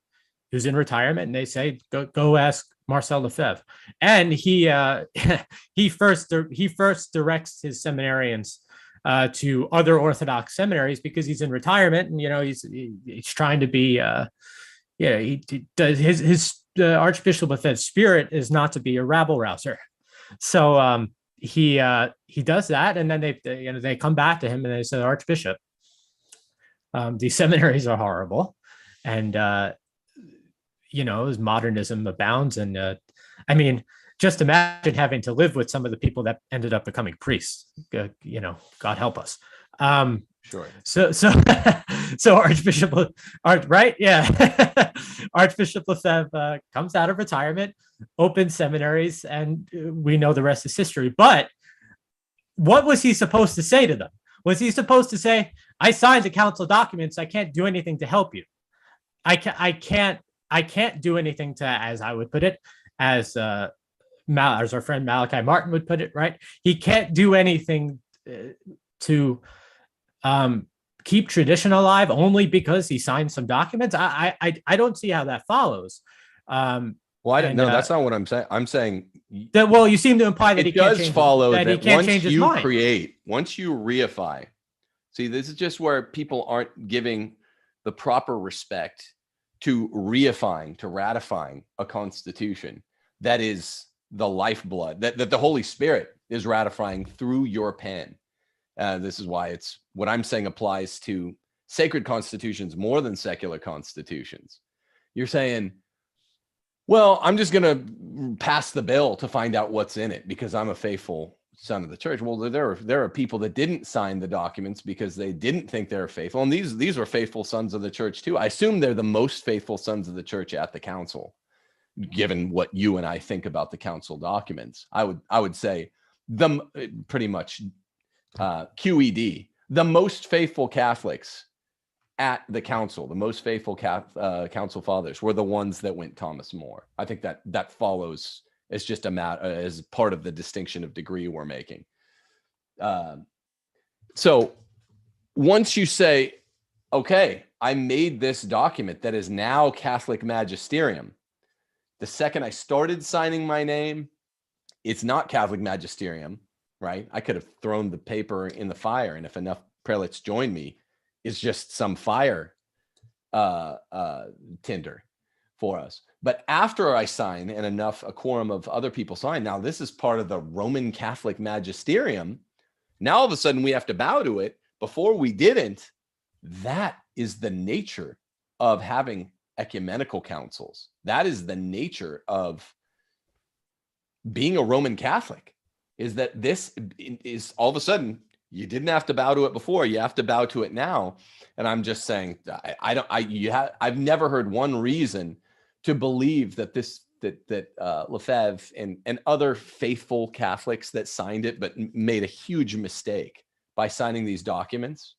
who's in retirement, and they say, go ask Marcel Lefebvre. And he first directs his seminarians to other Orthodox seminaries, because he's in retirement, and he's trying to be he does his Archbishop Lefebvre's spirit is not to be a rabble rouser. So he does that, and then they come back to him and they say, Archbishop, these seminaries are horrible, and as modernism abounds, and I mean, just imagine having to live with some of the people that ended up becoming priests. God help us. Sure. So Archbishop, right? Yeah. Archbishop Lefebvre comes out of retirement, opens seminaries, and we know the rest is history. But what was he supposed to say to them? Was he supposed to say, I signed the council documents, I can't do anything to help you? I can't do anything to, as I would put it, as our friend Malachi Martin would put it, right? He can't do anything to keep tradition alive only because he signed some documents. I don't see how that follows. Well, I don't know. That's not what I'm saying. I'm saying that. Well, you seem to imply that it does follow that he can't change his mind. Once you reify. See, this is just where people aren't giving the proper respect to reifying, to ratifying a constitution that is the lifeblood, that the Holy Spirit is ratifying through your pen. This is why it's what I'm saying applies to sacred constitutions more than secular constitutions. You're saying, well, I'm just going to pass the bill to find out what's in it because I'm a faithful son of the church. Well, there are people that didn't sign the documents because they didn't think they were faithful. And these were faithful sons of the church too. I assume they're the most faithful sons of the church at the council, given what you and I think about the council documents. I would say them pretty much QED, the most faithful Catholics at the council, the most faithful council fathers were the ones that went Thomas More. I think that follows as just a matter, as part of the distinction of degree we're making. So once you say, okay, I made this document that is now Catholic magisterium, the second I started signing my name, it's not Catholic magisterium, right? I could have thrown the paper in the fire, and if enough prelates joined me, it's just some fire tinder for us. But after I sign and a quorum of other people sign, now this is part of the Roman Catholic magisterium. Now all of a sudden we have to bow to it. Before we didn't. That is the nature of having ecumenical councils. That is the nature of being a Roman Catholic, is that this is all of a sudden, you didn't have to bow to it before, you have to bow to it now. And I'm just saying, I've never heard one reason to believe that Lefebvre and other faithful Catholics that signed it, but made a huge mistake by signing these documents,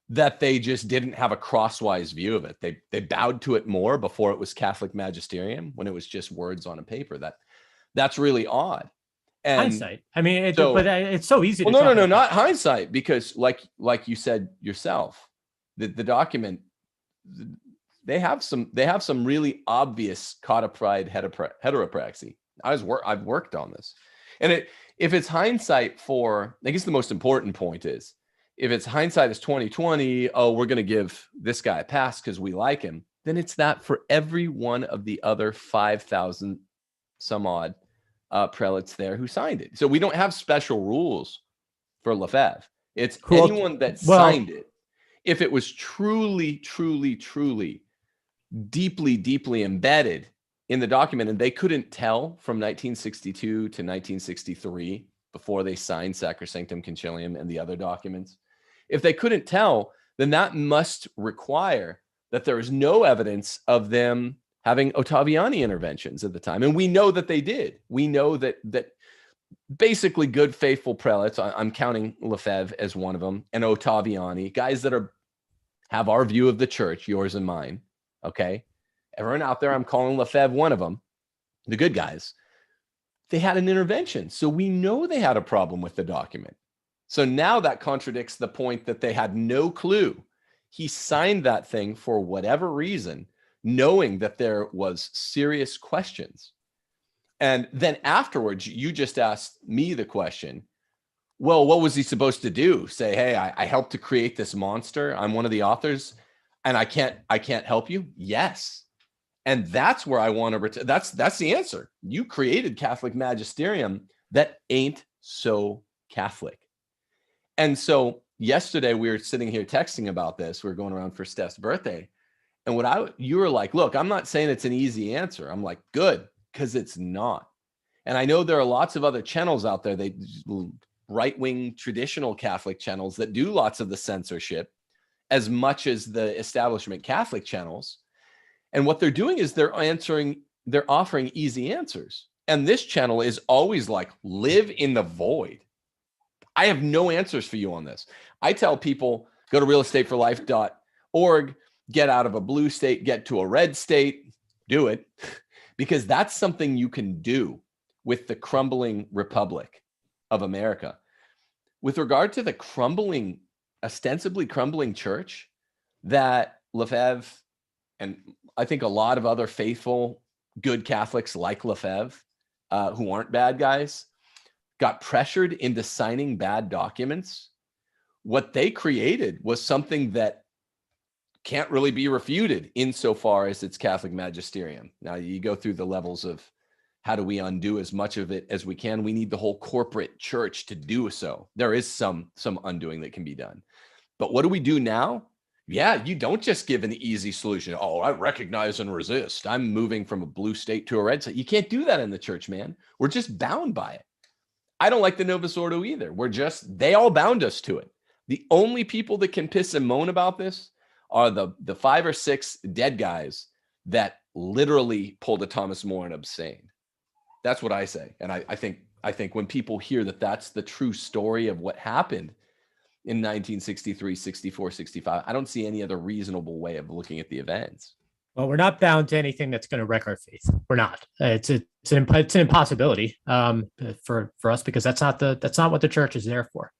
that they just didn't have a crosswise view of it. They bowed to it more before it was Catholic magisterium, when it was just words on a paper. That's really odd. And hindsight. I mean, but it's so easy. Well, no, not hindsight, because like you said yourself, the document, they have some really obvious codified heteropraxy. I've worked on this, and if it's hindsight for, I guess the most important point is, if it's hindsight is 2020, oh, we're going to give this guy a pass because we like him, then it's that for every one of the other 5,000 some odd prelates there who signed it. So we don't have special rules for Lefebvre. It's anyone that signed it. If it was truly, truly, truly deeply, deeply embedded in the document, and they couldn't tell from 1962 to 1963 before they signed Sacrosanctum Concilium and the other documents, if they couldn't tell, then that must require that there is no evidence of them having Ottaviani interventions at the time. And we know that they did. We know that basically good, faithful prelates, I'm counting Lefebvre as one of them, and Ottaviani, guys that have our view of the church, yours and mine, okay? Everyone out there, I'm calling Lefebvre one of them, the good guys. They had an intervention. So we know they had a problem with the document. So now that contradicts the point that they had no clue. He signed that thing for whatever reason, knowing that there was serious questions. And then afterwards, you just asked me the question, well, what was he supposed to do? Say, hey, I helped to create this monster. I'm one of the authors and I can't help you. Yes. And that's where I want to, that's the answer. You created Catholic magisterium that ain't so Catholic. And so yesterday we were sitting here texting about this. We were going around for Steph's birthday. And you were like, look, I'm not saying it's an easy answer. I'm like, good, because it's not. And I know there are lots of other channels out there, they right-wing traditional Catholic channels that do lots of the censorship as much as the establishment Catholic channels. And what they're doing is they're offering easy answers. And this channel is always like, live in the void. I have no answers for you on this. I tell people, go to realestateforlife.org, get out of a blue state, get to a red state, do it, because that's something you can do with the crumbling republic of America. With regard to the ostensibly crumbling church that Lefebvre, and I think a lot of other faithful, good Catholics like Lefebvre, who aren't bad guys, got pressured into signing bad documents. What they created was something that can't really be refuted insofar as it's Catholic magisterium. Now you go through the levels of how do we undo as much of it as we can. We need the whole corporate church to do so. There is some undoing that can be done. But what do we do now? Yeah, you don't just give an easy solution. Oh, I recognize and resist. I'm moving from a blue state to a red state. You can't do that in the church, man. We're just bound by it. I don't like the Novus Ordo either. They all bound us to it. The only people that can piss and moan about this are the 5 or 6 dead guys that literally pulled a Thomas More and abstained. That's what I say. And I think when people hear that that's the true story of what happened in 1963, 64, 65, I don't see any other reasonable way of looking at the events. Well, we're not bound to anything that's going to wreck our faith. We're not. It's an impossibility for us, because that's not what the church is there for.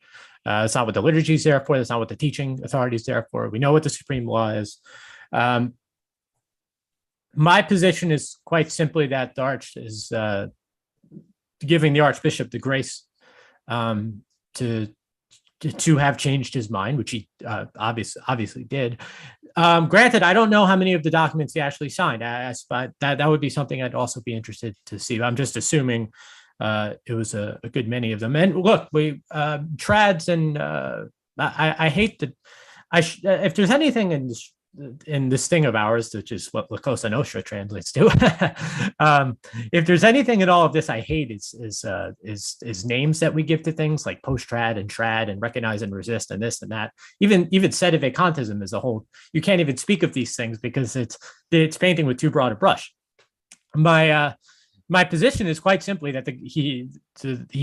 It's not what the liturgy is there for. That's not what the teaching authority is there for. We know what the supreme law is. My position is quite simply that the Arch is giving the Archbishop the grace to have changed his mind, which he obviously did. Granted, I don't know how many of the documents he actually signed, but that would be something I'd also be interested to see. I'm just assuming it was a good many of them. And look, we trads, and I hate that. If there's anything in this thing of ours, which is what La Cosa Nostra translates to, if there's anything in all of this I hate, is names that we give to things like post-trad and trad and recognize and resist and this and that. Even sedevacantism as a whole, you can't even speak of these things because it's painting with too broad a brush. My position is quite simply that he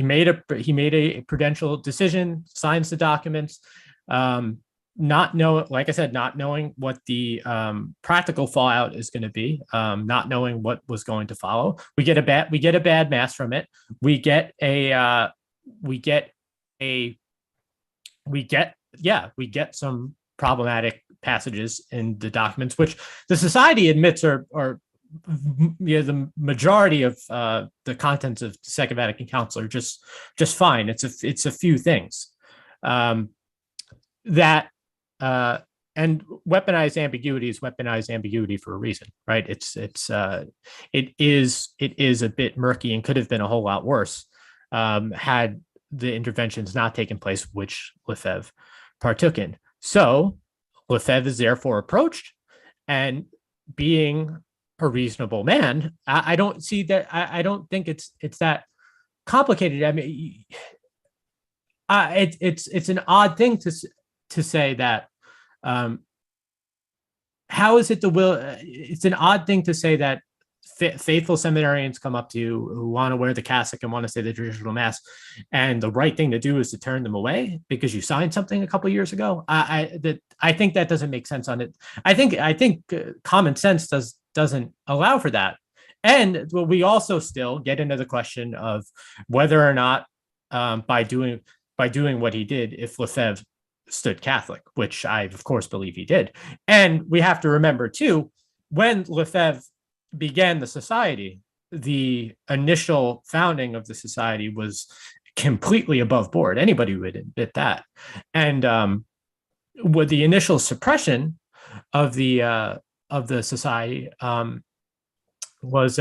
made a prudential decision, signs the documents, not knowing what the practical fallout is going to be, not knowing what was going to follow. We get a bad mass from it. We get some problematic passages in the documents, which the society admits are the majority of the contents of the Second Vatican Council are just fine. It's a few things that. And weaponized ambiguity is weaponized ambiguity for a reason, right? It is a bit murky and could have been a whole lot worse had the interventions not taken place, which Lefebvre partook in. So Lefebvre is therefore approached, and being a reasonable man, I don't see that. I don't think it's that complicated. I mean, it's an odd thing to say that. How is it the will? It's an odd thing to say that faithful seminarians come up to you who want to wear the cassock and want to say the traditional mass, and the right thing to do is to turn them away because you signed something a couple of years ago. I think that doesn't make sense on it. I think common sense doesn't allow for that. And we also still get into the question of whether or not by doing what he did, if Lefebvre stood Catholic, which I, of course, believe he did. And we have to remember, too, when Lefebvre began the society, the initial founding of the society was completely above board. Anybody would admit that. And with the initial suppression of the society was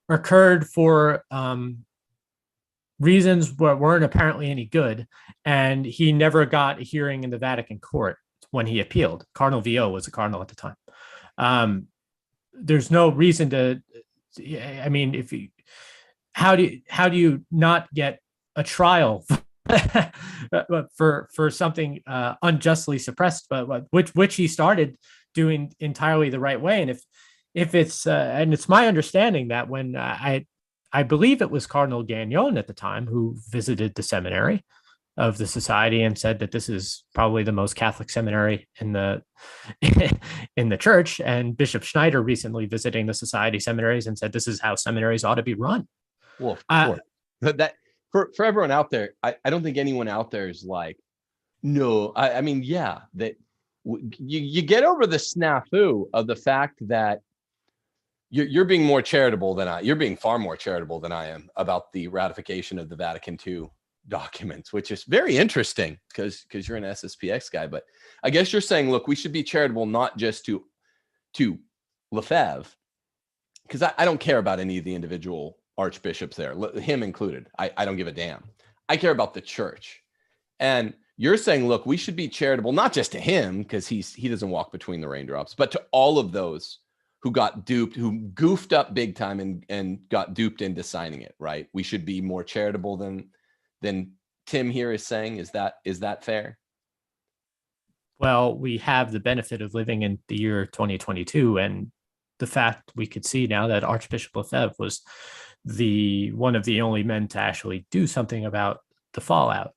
occurred for reasons weren't apparently any good, and he never got a hearing in the Vatican court when he appealed. Cardinal Viot was a cardinal at the time. There's no reason to. I mean, how do you not get a trial for something unjustly suppressed, but which he started doing entirely the right way? And if it's and it's my understanding that when I believe it was Cardinal Gagnon at the time who visited the seminary of the society and said that this is probably the most Catholic seminary in the church. And Bishop Schneider recently visiting the society seminaries and said this is how seminaries ought to be run. Well, of course. But that for everyone out there, I don't think anyone out there is like, no. I mean, yeah, that you get over the snafu of the fact that you're being more charitable than you're being far more charitable than I am about the ratification of the Vatican II documents, which is very interesting because you're an SSPX guy. But I guess you're saying, look, we should be charitable not just to Lefebvre, because I don't care about any of the individual archbishops there, him included. I don't give a damn. I care about the church. And You're saying, look, we should be charitable, not just to him, because he doesn't walk between the raindrops, but to all of those who got duped, who goofed up big time and got duped into signing it, right? We should be more charitable than Tim here is saying. Is that fair? Well, we have the benefit of living in the year 2022, and the fact we could see now that Archbishop Lefebvre was one of the only men to actually do something about the fallout.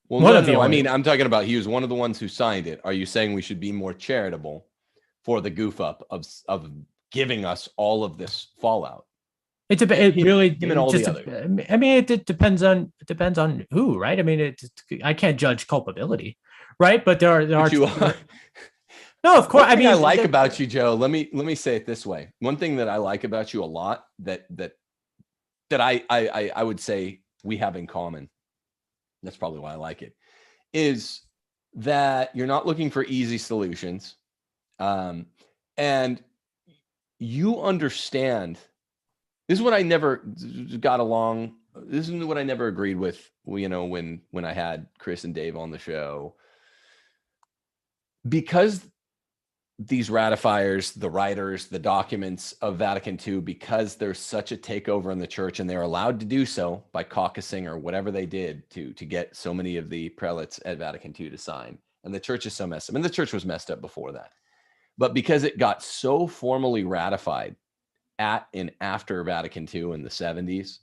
Well, no, I mean, I'm talking about he was one of the ones who signed it. Are you saying we should be more charitable for the goof up of giving us all of this fallout? It really just, I mean, it depends on who, right? I mean, I can't judge culpability, right? But there are no, of course. I mean, I like about you, Joe. Let me say it this way. One thing that I like about you a lot that I would say we have in common, that's probably why I like it, is that you're not looking for easy solutions. And you understand, this is what I never got along. This is what I never agreed with, when I had Chris and Dave on the show, because these ratifiers, the writers, the documents of Vatican II, because there's such a takeover in the church, and they're allowed to do so by caucusing or whatever they did to get so many of the prelates at Vatican II to sign. And the church is so messed up. And the church was messed up before that. But because it got so formally ratified at and after Vatican II in the 70s,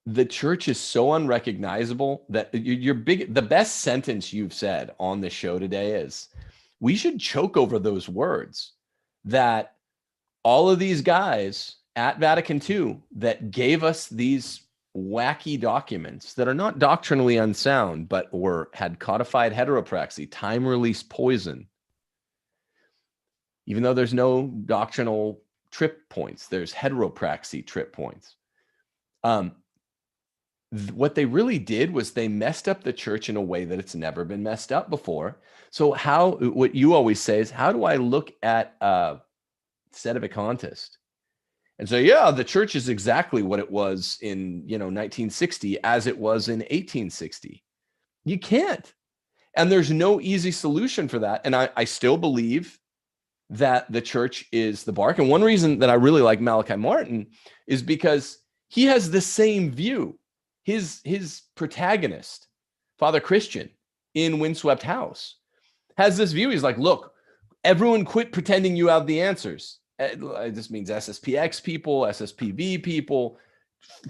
the church is so unrecognizable that the best sentence you've said on the show today is, we should choke over those words, that all of these guys at Vatican II that gave us these wacky documents that are not doctrinally unsound, but had codified heteropraxy, time-release poison. Even though there's no doctrinal trip points, there's heteropraxy trip points. What they really did was they messed up the church in a way that it's never been messed up before. So what you always say is, how do I look at Sedevacantists and say, yeah, the church is exactly what it was in 1960 as it was in 1860? You can't. And there's no easy solution for that. And I still believe that the church is the bark. And one reason that I really like Malachi Martin is because he has the same view. His protagonist, Father Christian in Windswept House, has this view. He's like, look, everyone quit pretending you have the answers. This means SSPX people, SSPV people,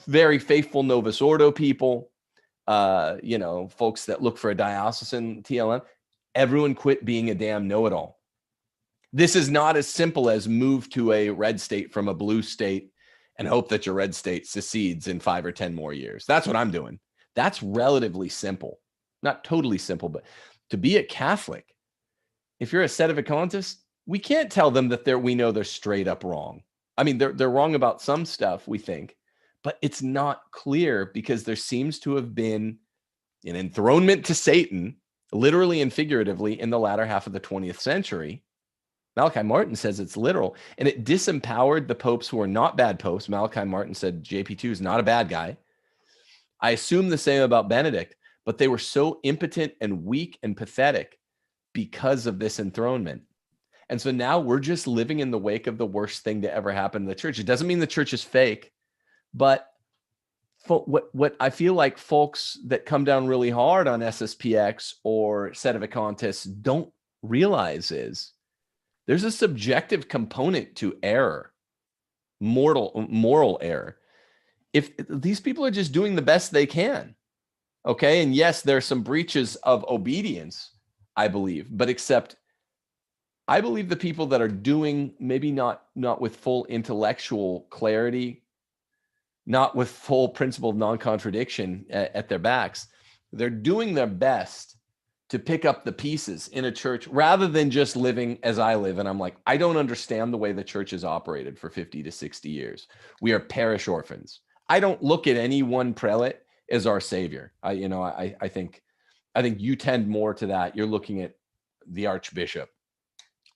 very faithful Novus Ordo people, folks that look for a diocesan TLM. Everyone quit being a damn know-it-all. This is not as simple as move to a red state from a blue state and hope that your red state secedes in 5 or 10 more years. That's what I'm doing. That's relatively simple. Not totally simple, but to be a Catholic, if you're a Sedevacantist, we can't tell them that we know they're straight up wrong. I mean, they're wrong about some stuff, we think, but it's not clear because there seems to have been an enthronement to Satan, literally and figuratively, in the latter half of the 20th century. Malachi Martin says it's literal, and it disempowered the popes who are not bad popes. Malachi Martin said JP2 is not a bad guy. I assume the same about Benedict, but they were so impotent and weak and pathetic because of this enthronement. And so now we're just living in the wake of the worst thing to ever happen to the church. It doesn't mean the church is fake, but what I feel like folks that come down really hard on SSPX or Sedevacantists don't realize is there's a subjective component to error, moral error. If these people are just doing the best they can, okay? And yes, there are some breaches of obedience, I believe, but except I believe the people that are doing, maybe not with full intellectual clarity, not with full principle of non-contradiction at their backs, they're doing their best to pick up the pieces in a church rather than just living as I live. And I'm like, I don't understand the way the church has operated for 50 to 60 years. We are parish orphans. I don't look at any one prelate as our savior. I think you tend more to that. You're looking at the archbishop.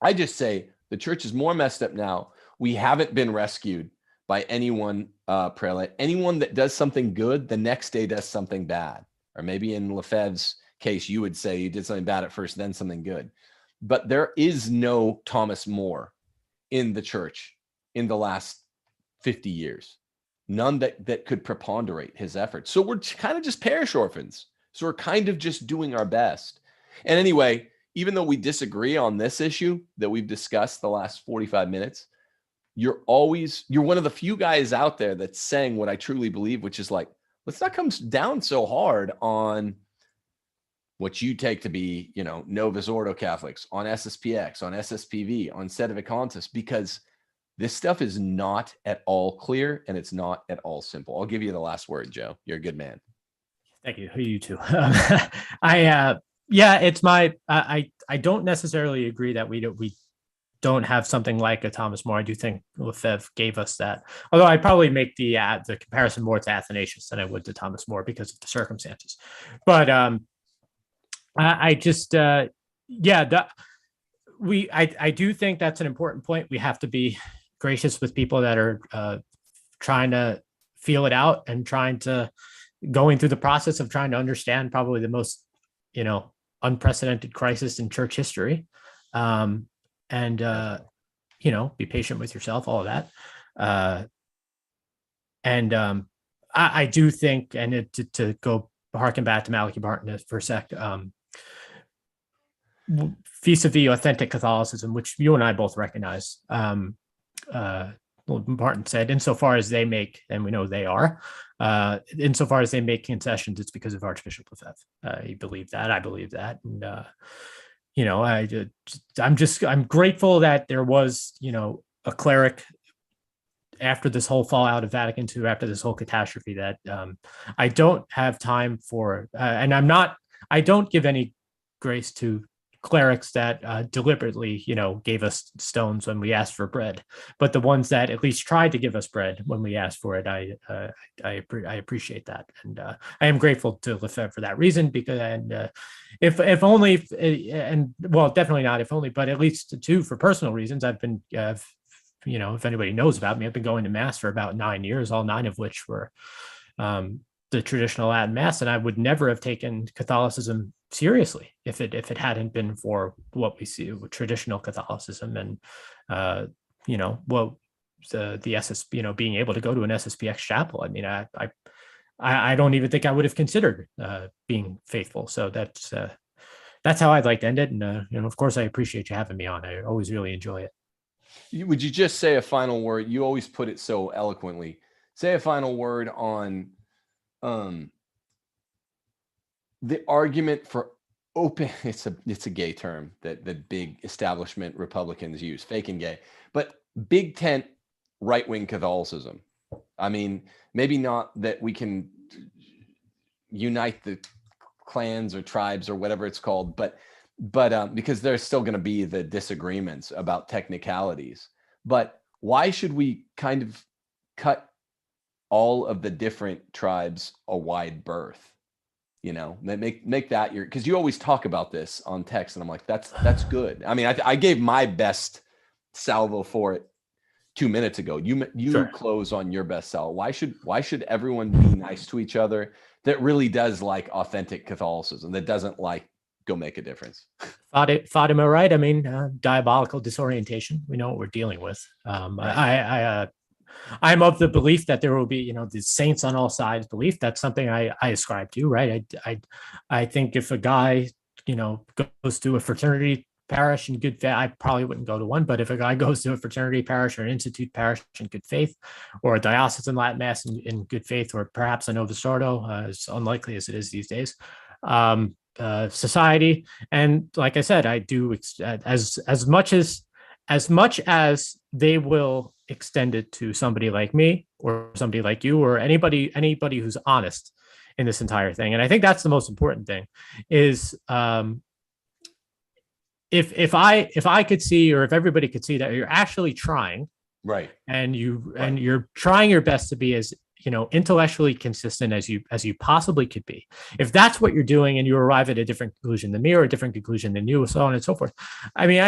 I just say the church is more messed up now. We haven't been rescued by any one prelate. Anyone that does something good, the next day does something bad. Or maybe in Lefebvre's case, you would say you did something bad at first, then something good. But there is no Thomas More in the church in the last 50 years. None that could preponderate his efforts. So we're kind of just parish orphans. So we're kind of just doing our best. And anyway, even though we disagree on this issue that we've discussed the last 45 minutes, you're one of the few guys out there that's saying what I truly believe, which is like, let's not come down so hard on what you take to be, Novus Ordo Catholics, on SSPX, on SSPV, on Sedevacantis, because this stuff is not at all clear and it's not at all simple. I'll give you the last word, Joe. You're a good man. Thank you. You too. It's my, I don't necessarily agree that we don't have something like a Thomas More. I do think Lefebvre gave us that. Although I'd probably make the comparison more to Athanasius than I would to Thomas More because of the circumstances. But I do think that's an important point. We have to be gracious with people that are trying to feel it out and going through the process of trying to understand probably the most, unprecedented crisis in church history. Be patient with yourself, all of that. I do think, and to go harken back to Malachi Martin for a sec, vis-a-vis authentic Catholicism, which you and I both recognize, Martin said, insofar as they make, and we know they are, insofar as they make concessions, it's because of Archbishop Lefebvre. He believed that. I believe that. And, I'm grateful that there was, a cleric after this whole fallout of Vatican II, after this whole catastrophe, that I don't have time for, and I don't give any grace to clerics that deliberately, gave us stones when we asked for bread, but the ones that at least tried to give us bread when we asked for it, I appreciate that, and I am grateful to Lefebvre for that reason. Because if only, and well, definitely not if only, but at least two, for personal reasons. I've been, if anybody knows about me, I've been going to Mass for about 9 years, all 9 of which were the traditional Latin Mass, and I would never have taken Catholicism seriously if it hadn't been for what we see with traditional Catholicism and the SS, being able to go to an SSPX chapel. I mean, I don't even think I would have considered being faithful. So that's how I'd like to end it. And of course, I appreciate you having me on. I always really enjoy it. Would you just say a final word? You always put it so eloquently. Say a final word on the argument for open. It's a gay term that big establishment Republicans use, fake and gay, but big tent right-wing Catholicism. I mean, maybe not that we can unite the clans or tribes or whatever it's called, but because there's still going to be the disagreements about technicalities. But why should we kind of cut all of the different tribes a wide berth? Make that your, because you always talk about this on text, and I'm like, that's good. I mean, I gave my best salvo for it 2 minutes ago. You sure. Close on your best salvo. Why should everyone be nice to each other that really does like authentic Catholicism, that doesn't like go make a difference? Fatima, right? I mean, diabolical disorientation. We know what we're dealing with. I'm of the belief that there will be, the saints on all sides belief. That's something I ascribe to, right? I think if a guy, goes to a fraternity parish in good faith, I probably wouldn't go to one, but if a guy goes to a fraternity parish or an institute parish in good faith, or a diocesan Latin Mass in good faith, or perhaps a Novus Ordo, as unlikely as it is these days, society. And like I said, I do, as much as they will extend it to somebody like me or somebody like you or anybody who's honest in this entire thing. And I think that's the most important thing is, if I could see, or if everybody could see that you're actually trying, right, and you're trying your best to be as intellectually consistent as you possibly could be. If that's what you're doing and you arrive at a different conclusion than me or a different conclusion than you, so on and so forth. I mean,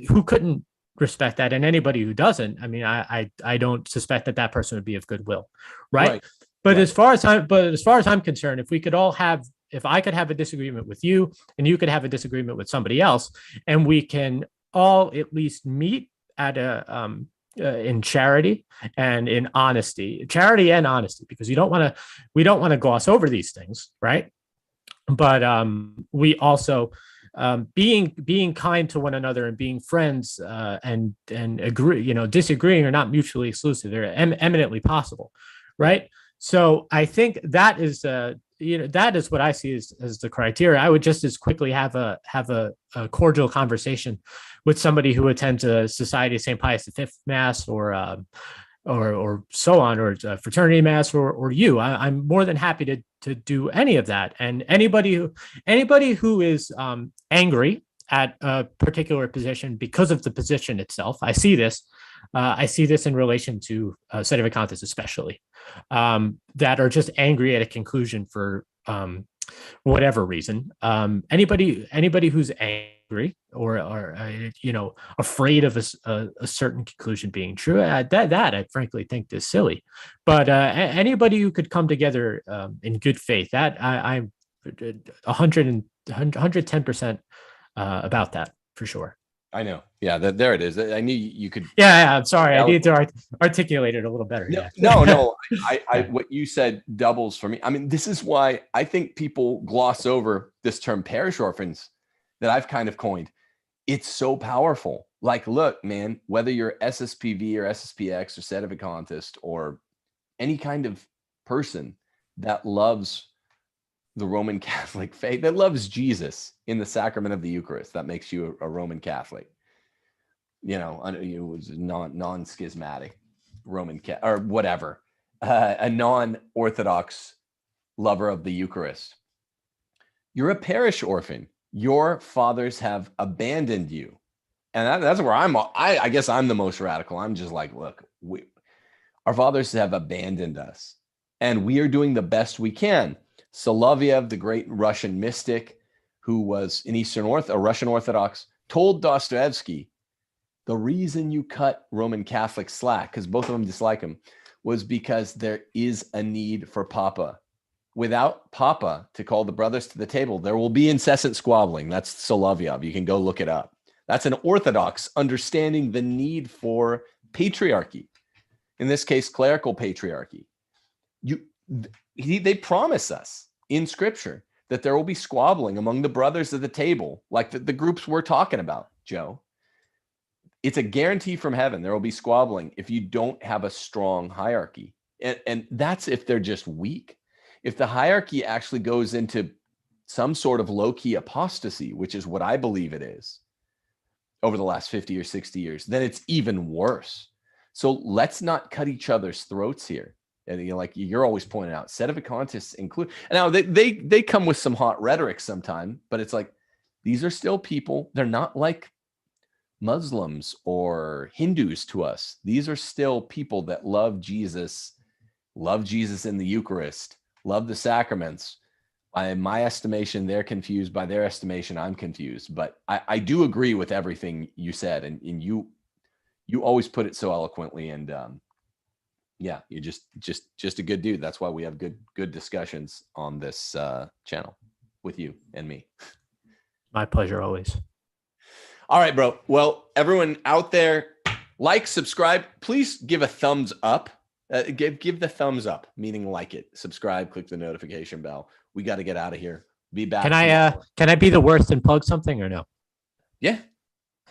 who couldn't respect that? And anybody who doesn't, I mean, I don't suspect that person would be of goodwill. Right. But right. As far as I'm concerned, if we could all have if I could have a disagreement with you and you could have a disagreement with somebody else, and we can all at least meet at a in charity and in honesty, charity and honesty, because we don't want to gloss over these things, right? But we also being kind to one another and being friends and agree, disagreeing are not mutually exclusive. They're eminently possible, right? So I think that is that is what I see as the criteria. I would just as quickly have a cordial conversation with somebody who attends a Society of St. Pius V Mass or so on, or fraternity mass, or you. I'm more than happy to do any of that. And anybody who is angry at a particular position because of the position itself, I see this in relation to sedevacantists especially, that are just angry at a conclusion for whatever reason. Anybody who's angry or afraid of a certain conclusion being true, that I frankly think is silly. But anybody who could come together in good faith, that I'm 110% about that for sure. I know. Yeah, there it is. I knew you could. Yeah, I'm sorry. I need to articulate it a little better. No. I what you said doubles for me. I mean, this is why I think people gloss over this term parish orphans that I've kind of coined. It's so powerful. Like, look, man, whether you're SSPV or SSPX or sedevacantist or any kind of person that loves the Roman Catholic faith, that loves Jesus in the sacrament of the Eucharist, that makes you a Roman Catholic. Was non-schismatic Roman Catholic or whatever, a non-Orthodox lover of the Eucharist. You're a parish orphan. Your fathers have abandoned you, and that's where I guess I'm the most radical. I'm just like, look, our fathers have abandoned us, and we are doing the best we can. Soloviev, the great Russian mystic, who was a Russian Orthodox, told Dostoevsky, the reason you cut Roman Catholics slack, because both of them dislike him, was because there is a need for Papa. Without Papa to call the brothers to the table, there will be incessant squabbling. That's Soloviev. You can go look it up. That's an Orthodox understanding the need for patriarchy. In this case, clerical patriarchy. They promise us in Scripture that there will be squabbling among the brothers at the table, like the groups we're talking about, Joe. It's a guarantee from heaven. There will be squabbling if you don't have a strong hierarchy. And that's if they're just weak. If the hierarchy actually goes into some sort of low-key apostasy, which is what I believe it is, over the last 50 or 60 years, then it's even worse. So let's not cut each other's throats here. And like you're always pointing out, sedevacantists include. And now they come with some hot rhetoric sometime, but it's like these are still people. They're not like Muslims or Hindus to us. These are still people that love Jesus in the Eucharist, love the sacraments. In my estimation, they're confused. By their estimation, I'm confused. But I do agree with everything you said, and you always put it so eloquently. And yeah, you're just a good dude. That's why we have good discussions on this channel with you and me. My pleasure always. All right, bro. Well, everyone out there, like, subscribe. Please give a thumbs up. Give the thumbs up, meaning like it. Subscribe, click the notification bell. We got to get out of here. Be back. Can I be the worst and plug something or no? Yeah.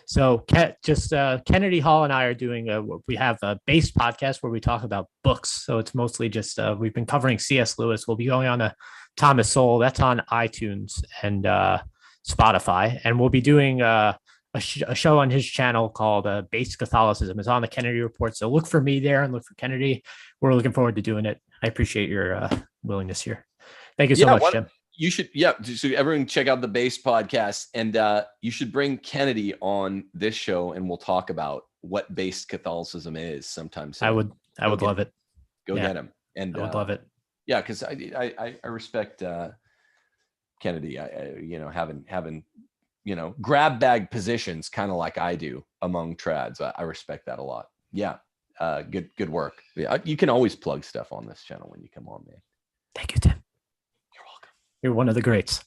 So Kennedy Hall and I are doing we have a base podcast where we talk about books. So it's mostly just we've been covering C.S. Lewis. We'll be going on a Thomas Sowell. That's on iTunes and Spotify, and we'll be doing a show on his channel called Base Catholicism. It's on the Kennedy Report. So look for me there and look for Kennedy. We're looking forward to doing it. I appreciate your willingness here. Thank you so much, Jim. You should, so everyone check out the Base podcast, and you should bring Kennedy on this show, and we'll talk about what base Catholicism is sometime soon. I would love it. Go get him. And I would love it. Yeah, because I respect Kennedy. Having grab bag positions, kind of like I do among trads. I respect that a lot. Yeah, good work. Yeah, you can always plug stuff on this channel when you come on, man. Thank you, Tim. You're one of the greats.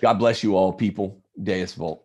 God bless you all, people. Deus Volt.